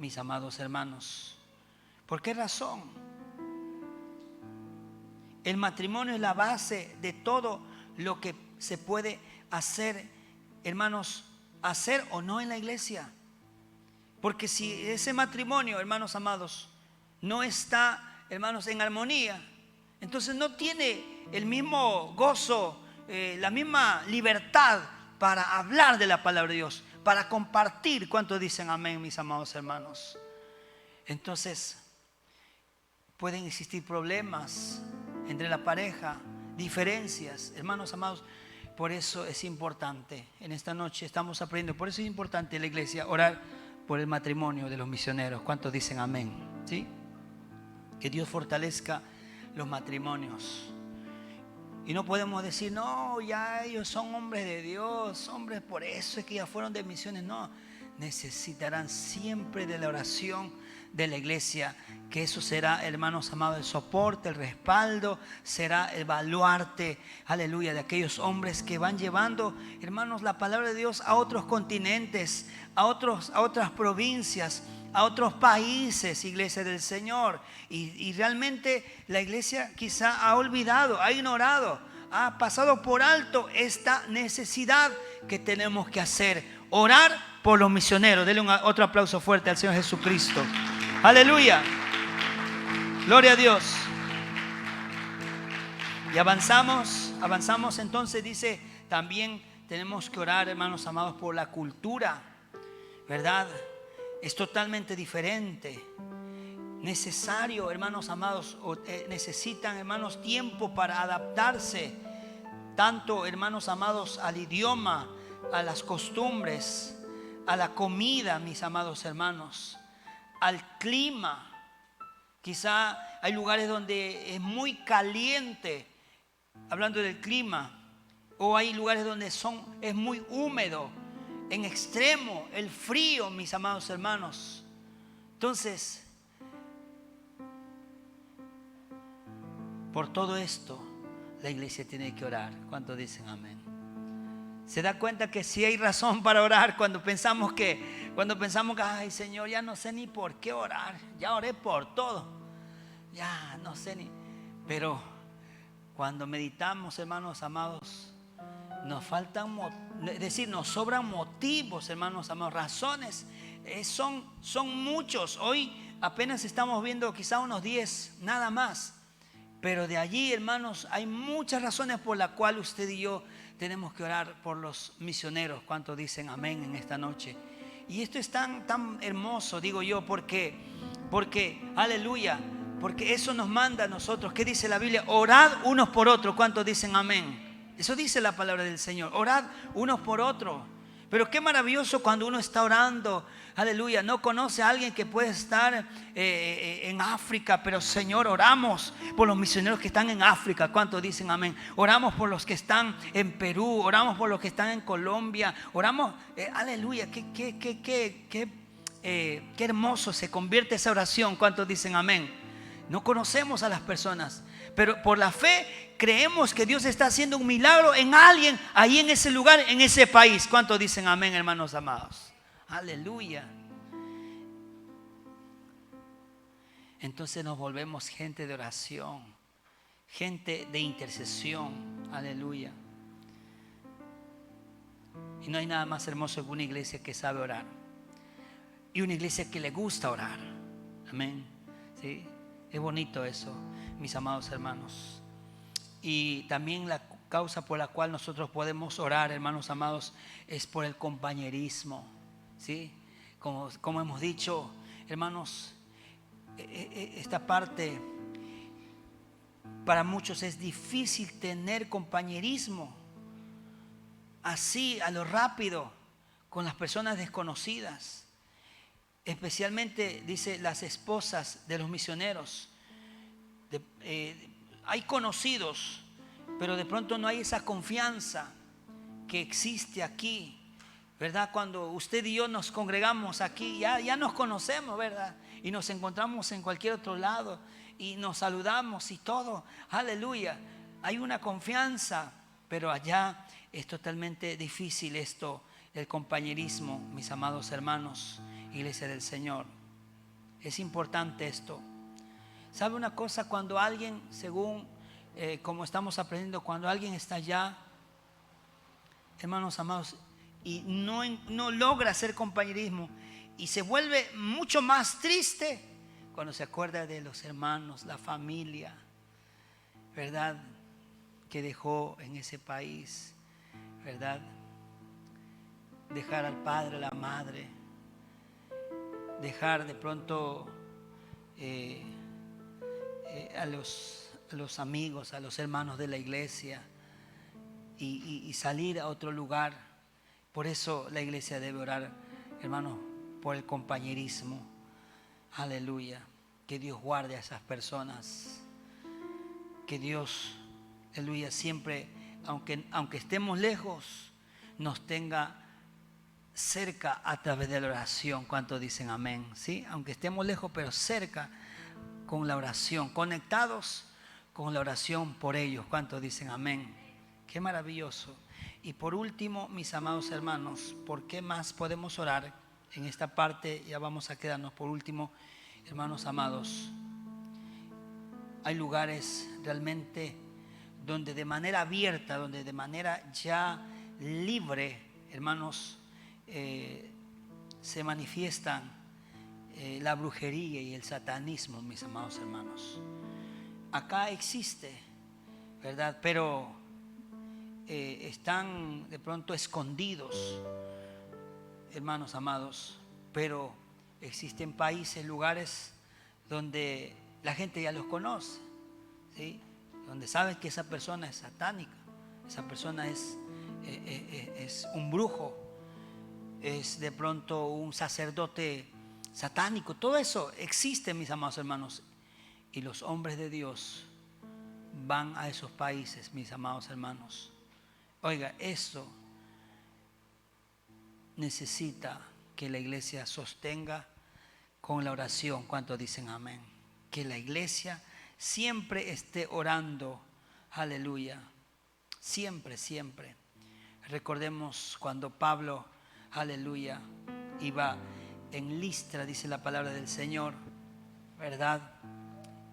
mis amados hermanos. ¿Por qué razón? El matrimonio es la base de todo lo que se puede hacer, hermanos, hacer o no en la iglesia. Porque si ese matrimonio, hermanos amados, no está, hermanos, en armonía, entonces no tiene el mismo gozo, la misma libertad para hablar de la palabra de Dios, para compartir. ¿Cuántos dicen amén, mis amados hermanos? Entonces pueden existir problemas entre la pareja, diferencias, hermanos amados. Por eso es importante, en esta noche estamos aprendiendo, por eso es importante en la iglesia orar por el matrimonio de los misioneros. ¿Cuántos dicen amén? ¿Sí? Que Dios fortalezca los matrimonios. Y no podemos decir, no, ya ellos son hombres de Dios, hombres, por eso es que ya fueron de misiones. No, necesitarán siempre de la oración de la iglesia, que eso será, hermanos amados, el soporte, el respaldo, será el baluarte, aleluya, de aquellos hombres que van llevando, hermanos, la palabra de Dios a otros continentes, a otras provincias, a otros países, iglesia del Señor. Y realmente la iglesia quizá ha olvidado, ha ignorado, ha pasado por alto esta necesidad que tenemos que hacer: orar por los misioneros. Denle otro aplauso fuerte al Señor Jesucristo. Aleluya, gloria a Dios. Y avanzamos entonces. Dice, también tenemos que orar, hermanos amados, por la cultura, ¿verdad? Es totalmente diferente. Necesario, hermanos amados, necesitan, hermanos, tiempo para adaptarse, tanto, hermanos amados, al idioma, a las costumbres, a la comida, mis amados hermanos, al clima. Quizá hay lugares donde es muy caliente, hablando del clima, o hay lugares donde es muy húmedo, en extremo, el frío, mis amados hermanos. Entonces, por todo esto, la iglesia tiene que orar. ¿Cuántos dicen amén? Se da cuenta que sí hay razón para orar cuando pensamos que, ay Señor, ya no sé ni por qué orar, ya oré por todo, ya no sé ni. Pero cuando meditamos, hermanos amados, nos faltan, es decir, nos sobran motivos, hermanos amados, razones. Son muchos. Hoy apenas estamos viendo quizá unos 10, nada más. Pero de allí, hermanos, hay muchas razones por las cuales usted y yo tenemos que orar por los misioneros. ¿Cuántos dicen amén en esta noche? Y esto es tan hermoso, digo yo, porque aleluya, porque eso nos manda a nosotros. ¿Qué dice la Biblia? Orad unos por otros. ¿Cuántos dicen amén? Eso dice la palabra del Señor. Orad unos por otros. Pero qué maravilloso cuando uno está orando, aleluya, no conoce a alguien que puede estar en África, pero Señor, oramos por los misioneros que están en África. ¿Cuántos dicen amén? Oramos por los que están en Perú, oramos por los que están en Colombia, oramos, aleluya, qué hermoso se convierte esa oración. ¿Cuántos dicen amén? No conocemos a las personas, pero por la fe creemos que Dios está haciendo un milagro en alguien ahí en ese lugar, en ese país. ¿Cuántos dicen amén, hermanos amados? Aleluya. Entonces nos volvemos gente de oración, gente de intercesión. Aleluya. Y no hay nada más hermoso que una iglesia que sabe orar y una iglesia que le gusta orar. Amén. ¿Sí? Es bonito eso, mis amados hermanos. Y también la causa por la cual nosotros podemos orar, hermanos amados, es por el compañerismo. ¿Sí? Como hemos dicho, hermanos, esta parte para muchos es difícil tener compañerismo así a lo rápido con las personas desconocidas. Especialmente, dice, las esposas de los misioneros. Hay conocidos, pero de pronto no hay esa confianza que existe aquí, ¿verdad? Cuando usted y yo nos congregamos aquí, ya nos conocemos, ¿verdad? Y nos encontramos en cualquier otro lado y nos saludamos y todo. Aleluya. Hay una confianza, pero allá es totalmente difícil esto, el compañerismo, mis amados hermanos. Iglesia del Señor, es importante esto. ¿Sabe una cosa? Cuando alguien, según como estamos aprendiendo, cuando alguien está allá, hermanos amados, y no logra hacer compañerismo y se vuelve mucho más triste cuando se acuerda de los hermanos, la familia, ¿verdad?, que dejó en ese país, ¿verdad? Dejar al padre, a la madre, dejar de pronto a los amigos, a los hermanos de la iglesia y salir a otro lugar. Por eso la iglesia debe orar, hermanos, por el compañerismo. Aleluya. Que Dios guarde a esas personas. Que Dios, aleluya, siempre, aunque estemos lejos, nos tenga cerca a través de la oración. ¿Cuántos dicen amén? ¿Sí? Aunque estemos lejos, pero cerca con la oración, conectados con la oración por ellos. ¿Cuántos dicen amén? Qué maravilloso. Y por último, mis amados hermanos, ¿por qué más podemos orar? En esta parte ya vamos a quedarnos. Por último, hermanos amados, hay lugares realmente donde de manera abierta, donde de manera ya libre, hermanos, se manifiestan la brujería y el satanismo, mis amados hermanos. Acá existe, ¿verdad? Pero están de pronto escondidos, hermanos amados. Pero existen países, lugares donde la gente ya los conoce, ¿sí? Donde saben que esa persona es satánica, esa persona es un brujo, es de pronto un sacerdote satánico. Todo eso existe, mis amados hermanos. Y los hombres de Dios van a esos países, mis amados hermanos. Oiga, esto necesita que la iglesia sostenga con la oración. ¿Cuántos dicen amén? Que la iglesia siempre esté orando. Aleluya. Siempre, siempre. Recordemos cuando Pablo, aleluya, iba en Listra, dice la palabra del Señor, ¿verdad?,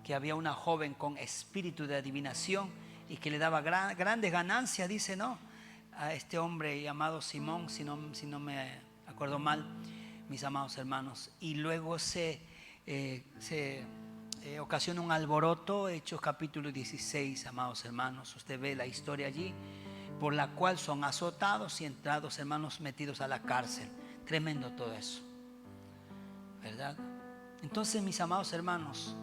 que había una joven con espíritu de adivinación y que le daba grandes ganancias, dice, ¿no?, a este hombre llamado Simón, si no me acuerdo mal, mis amados hermanos. Y luego se ocasiona un alboroto, Hechos capítulo 16, amados hermanos. Usted ve la historia allí, por la cual son azotados y entrados, hermanos, metidos a la cárcel. Tremendo todo eso, ¿verdad? Entonces, mis amados hermanos,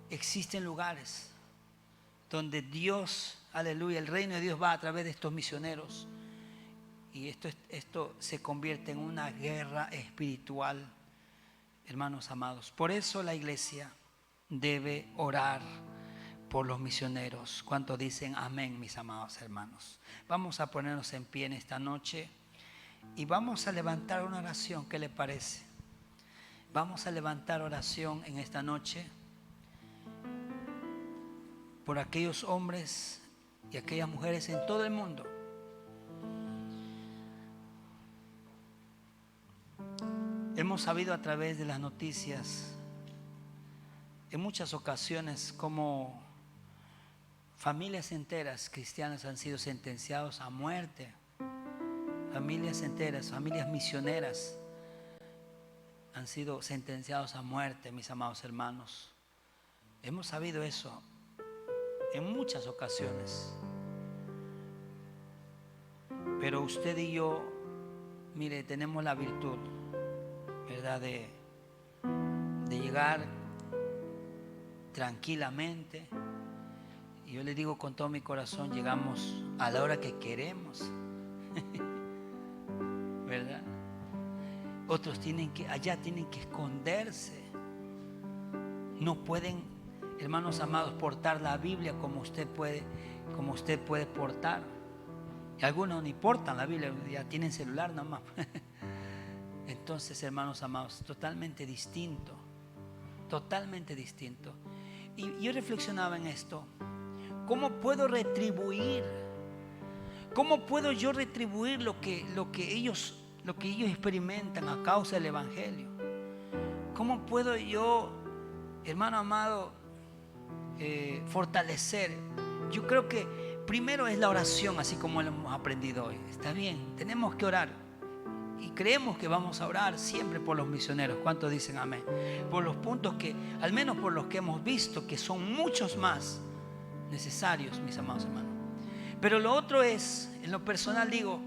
existen lugares donde Dios, aleluya, el reino de Dios va a través de estos misioneros. Y esto se convierte en una guerra espiritual, hermanos amados. Por eso la iglesia debe orar por los misioneros. ¿Cuántos dicen amén, mis amados hermanos? Vamos a ponernos en pie en esta noche y vamos a levantar una oración. ¿Qué le parece? Vamos a levantar oración en esta noche por aquellos hombres y aquellas mujeres en todo el mundo hemos sabido a través de las noticias en muchas ocasiones cómo familias enteras cristianas han sido sentenciados a muerte. Familias enteras, familias misioneras han sido sentenciados a muerte, mis amados hermanos. Hemos sabido eso en muchas ocasiones. Pero usted y yo, mire, tenemos la virtud, ¿verdad? De llegar tranquilamente. Y yo le digo con todo mi corazón, llegamos a la hora que queremos. ¿Verdad? Otros allá tienen que esconderse. No pueden, hermanos amados, portar la Biblia como usted puede portar. Y algunos ni portan la Biblia, ya tienen celular nomás. Entonces, hermanos amados, totalmente distinto. Totalmente distinto. Y yo reflexionaba en esto. ¿Cómo puedo retribuir? ¿Cómo puedo yo retribuir lo que ellos experimentan a causa del Evangelio? ¿Cómo puedo yo, hermano amado, fortalecer? Yo creo que primero es la oración, así como lo hemos aprendido hoy. Está bien, tenemos que orar. Y creemos que vamos a orar siempre por los misioneros. ¿Cuántos dicen amén? Por los puntos que, al menos por los que hemos visto, que son muchos más necesarios, mis amados hermanos. Pero lo otro es, en lo personal digo,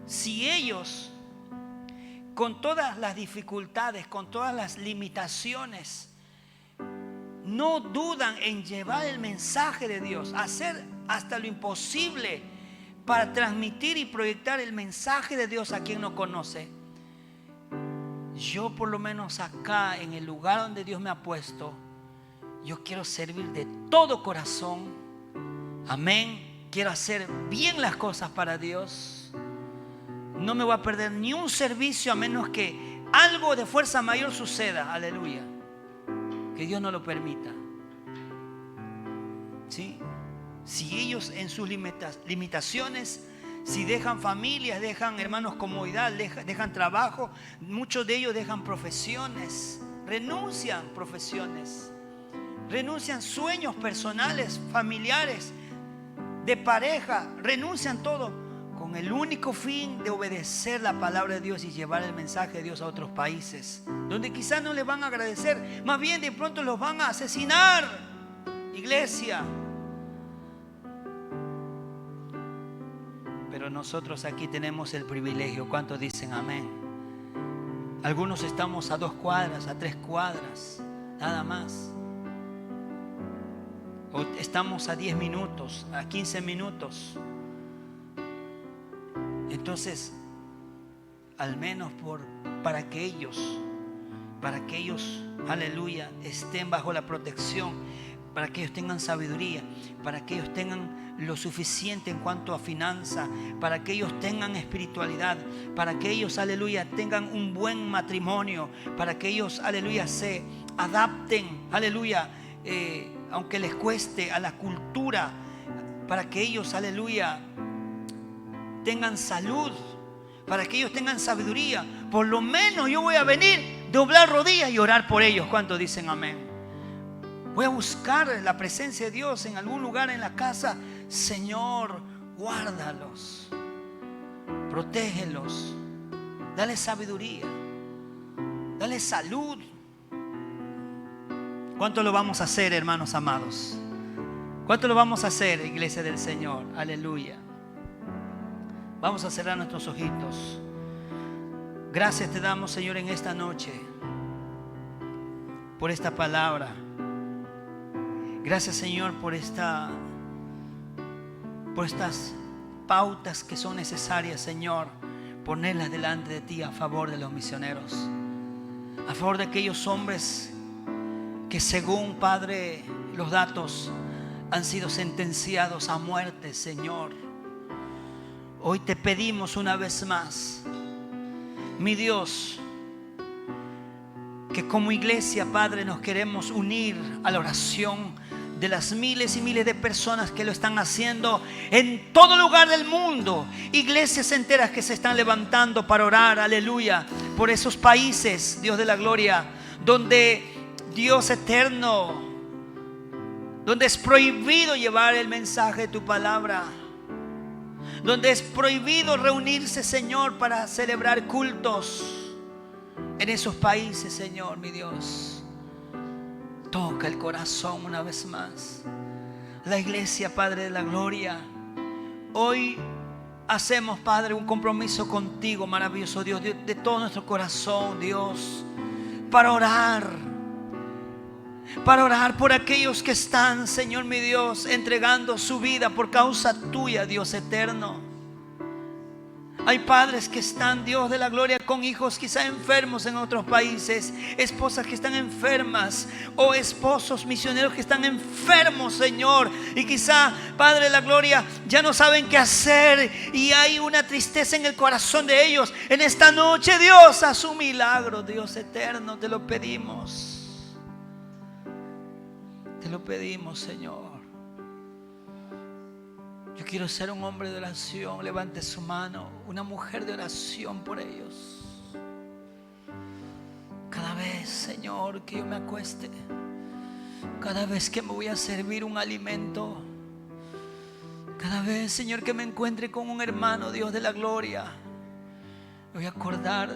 si ellos, con todas las dificultades, con todas las limitaciones, no dudan en llevar el mensaje de Dios, hacer hasta lo imposible para transmitir y proyectar el mensaje de Dios a quien no conoce, yo por lo menos acá en el lugar donde Dios me ha puesto, yo quiero servir de todo corazón. Amén. Quiero hacer bien las cosas para Dios. No me voy a perder ni un servicio a menos que algo de fuerza mayor suceda. Aleluya. Que Dios no lo permita. ¿Sí? Si ellos en sus limitaciones, si dejan familias, dejan hermanos comodidad, dejan trabajo, muchos de ellos dejan profesiones, renuncian profesiones. Renuncian sueños personales, familiares, de pareja, renuncian todo con el único fin de obedecer la palabra de Dios y llevar el mensaje de Dios a otros países, donde quizás no les van a agradecer, más bien de pronto los van a asesinar. Iglesia. Pero nosotros aquí tenemos el privilegio. ¿Cuántos dicen amén? Algunos estamos a 2 cuadras, a 3 cuadras, nada más. O estamos a 10 minutos, a 15 minutos. Entonces, al menos para que ellos, aleluya, estén bajo la protección, para que ellos tengan sabiduría, para que ellos tengan lo suficiente en cuanto a finanza, para que ellos tengan espiritualidad, para que ellos, aleluya, tengan un buen matrimonio, para que ellos, aleluya, se adapten, aleluya, aunque les cueste, a la cultura, para que ellos, aleluya, tengan salud, para que ellos tengan sabiduría. Por lo menos yo voy a venir, doblar rodillas y orar por ellos. ¿Cuántos dicen amén? Voy a buscar la presencia de Dios en algún lugar en la casa. Señor, guárdalos, protégelos, dale sabiduría, dale salud. ¿Cuánto lo vamos a hacer, hermanos amados? ¿Cuánto lo vamos a hacer, iglesia del Señor? Aleluya. Vamos a cerrar nuestros ojitos. Gracias te damos, Señor, en esta noche por esta palabra. Gracias, Señor, por estas pautas que son necesarias, Señor, ponerlas delante de ti a favor de los misioneros, a favor de aquellos hombres que, según, Padre, los datos han sido sentenciados a muerte, Señor. Hoy te pedimos una vez más, mi Dios, que como iglesia, Padre, nos queremos unir a la oración de las miles y miles de personas que lo están haciendo en todo lugar del mundo. Iglesias enteras que se están levantando para orar, aleluya, por esos países, Dios de la gloria, donde Dios eterno, donde es prohibido llevar el mensaje de tu palabra, donde es prohibido reunirse, Señor, para celebrar cultos. En esos países, Señor, mi Dios, toca el corazón una vez más. La iglesia, Padre de la gloria, hoy hacemos, Padre, un compromiso contigo, maravilloso Dios, de todo nuestro corazón, Dios, para orar por aquellos que están, Señor mi Dios, entregando su vida por causa tuya, Dios eterno. Hay padres que están, Dios de la gloria, con hijos quizá enfermos en otros países, esposas que están enfermas, o esposos misioneros que están enfermos, Señor, y quizá, Padre de la gloria, ya no saben qué hacer y hay una tristeza en el corazón de ellos. En esta noche, Dios, haz un milagro, Dios eterno, te lo pedimos. Te lo pedimos, Señor. Yo quiero ser un hombre de oración. Levante su mano. Una mujer de oración por ellos. Cada vez, Señor, que yo me acueste, cada vez que me voy a servir un alimento, cada vez, Señor, que me encuentre con un hermano, Dios de la gloria, me voy a acordar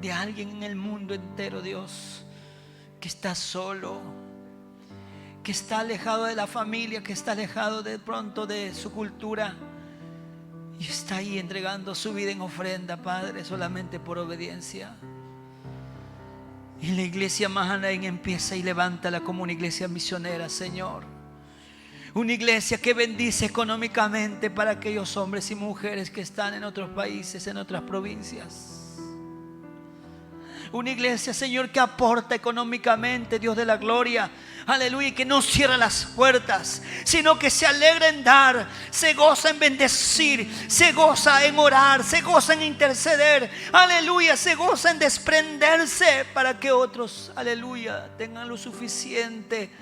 de alguien en el mundo entero, Dios, que está solo, que está alejado de la familia, que está alejado de pronto de su cultura y está ahí entregando su vida en ofrenda, Padre, solamente por obediencia. Y la iglesia Mahanaim empieza y levántala como una iglesia misionera, Señor. Una iglesia que bendice económicamente para aquellos hombres y mujeres que están en otros países, en otras provincias. Una iglesia, Señor, que aporta económicamente, Dios de la gloria, aleluya, y que no cierra las puertas, sino que se alegra en dar, se goza en bendecir, se goza en orar, se goza en interceder, aleluya, se goza en desprenderse para que otros, aleluya, tengan lo suficiente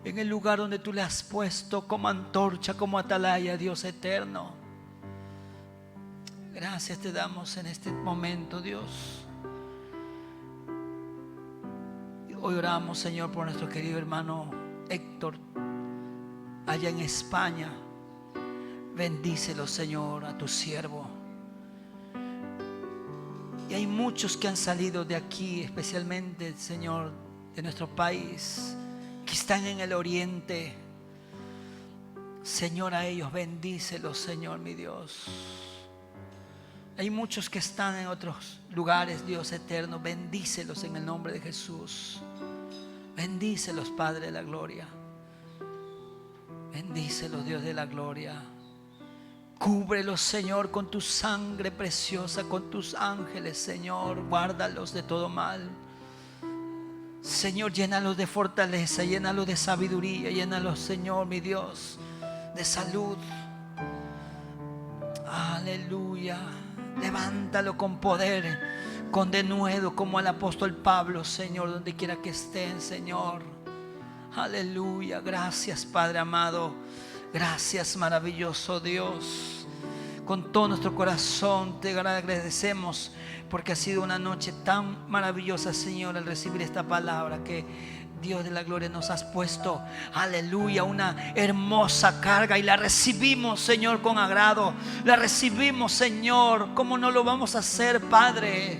en el lugar donde tú le has puesto como antorcha, como atalaya, Dios eterno. Gracias te damos en este momento, Dios. Hoy oramos, Señor, por nuestro querido hermano Héctor, allá en España. Bendícelo, Señor, a tu siervo. Y hay muchos que han salido de aquí, especialmente, Señor, de nuestro país, que están en el oriente. Señor, a ellos bendícelos, Señor, mi Dios. Hay muchos que están en otros lugares, Dios eterno. Bendícelos en el nombre de Jesús. Bendícelos, Padre de la gloria. Bendícelos, Dios de la gloria. Cúbrelos, Señor, con tu sangre preciosa, con tus ángeles, Señor. Guárdalos de todo mal. Señor, llénalos de fortaleza, llénalos de sabiduría, llénalos, Señor, mi Dios, de salud. Aleluya. Levántalo con poder, con denuedo, como al apóstol Pablo, Señor, donde quiera que estén, Señor. Aleluya. Gracias, Padre amado. Gracias, maravilloso Dios. Con todo nuestro corazón te agradecemos porque ha sido una noche tan maravillosa, Señor, al recibir esta palabra que Dios de la gloria nos has puesto, aleluya, una hermosa carga y la recibimos, Señor, con agrado. La recibimos, Señor. ¿Cómo no lo vamos a hacer, Padre?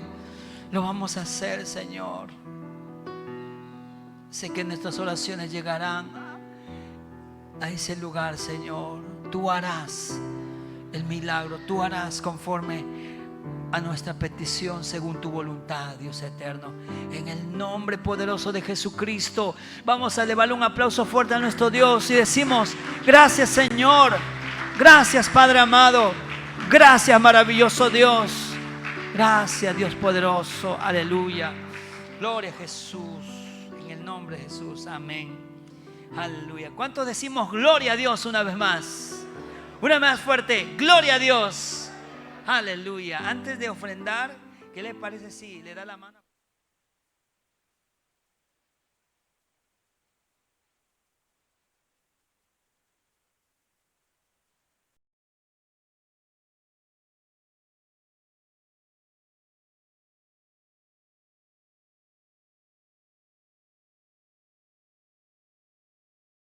Lo vamos a hacer, Señor. Sé que nuestras oraciones llegarán a ese lugar, Señor. Tú harás el milagro, tú harás conforme a nuestra petición según tu voluntad, Dios eterno. En el nombre poderoso de Jesucristo, vamos a elevarle un aplauso fuerte a nuestro Dios y decimos: gracias, Señor. Gracias, Padre amado. Gracias, maravilloso Dios. Gracias, Dios poderoso. Aleluya. Gloria a Jesús. En el nombre de Jesús. Amén. Aleluya. ¿Cuántos decimos gloria a Dios una vez más? Una vez más fuerte. Gloria a Dios. Aleluya. Antes de ofrendar, ¿qué le parece si le da la mano?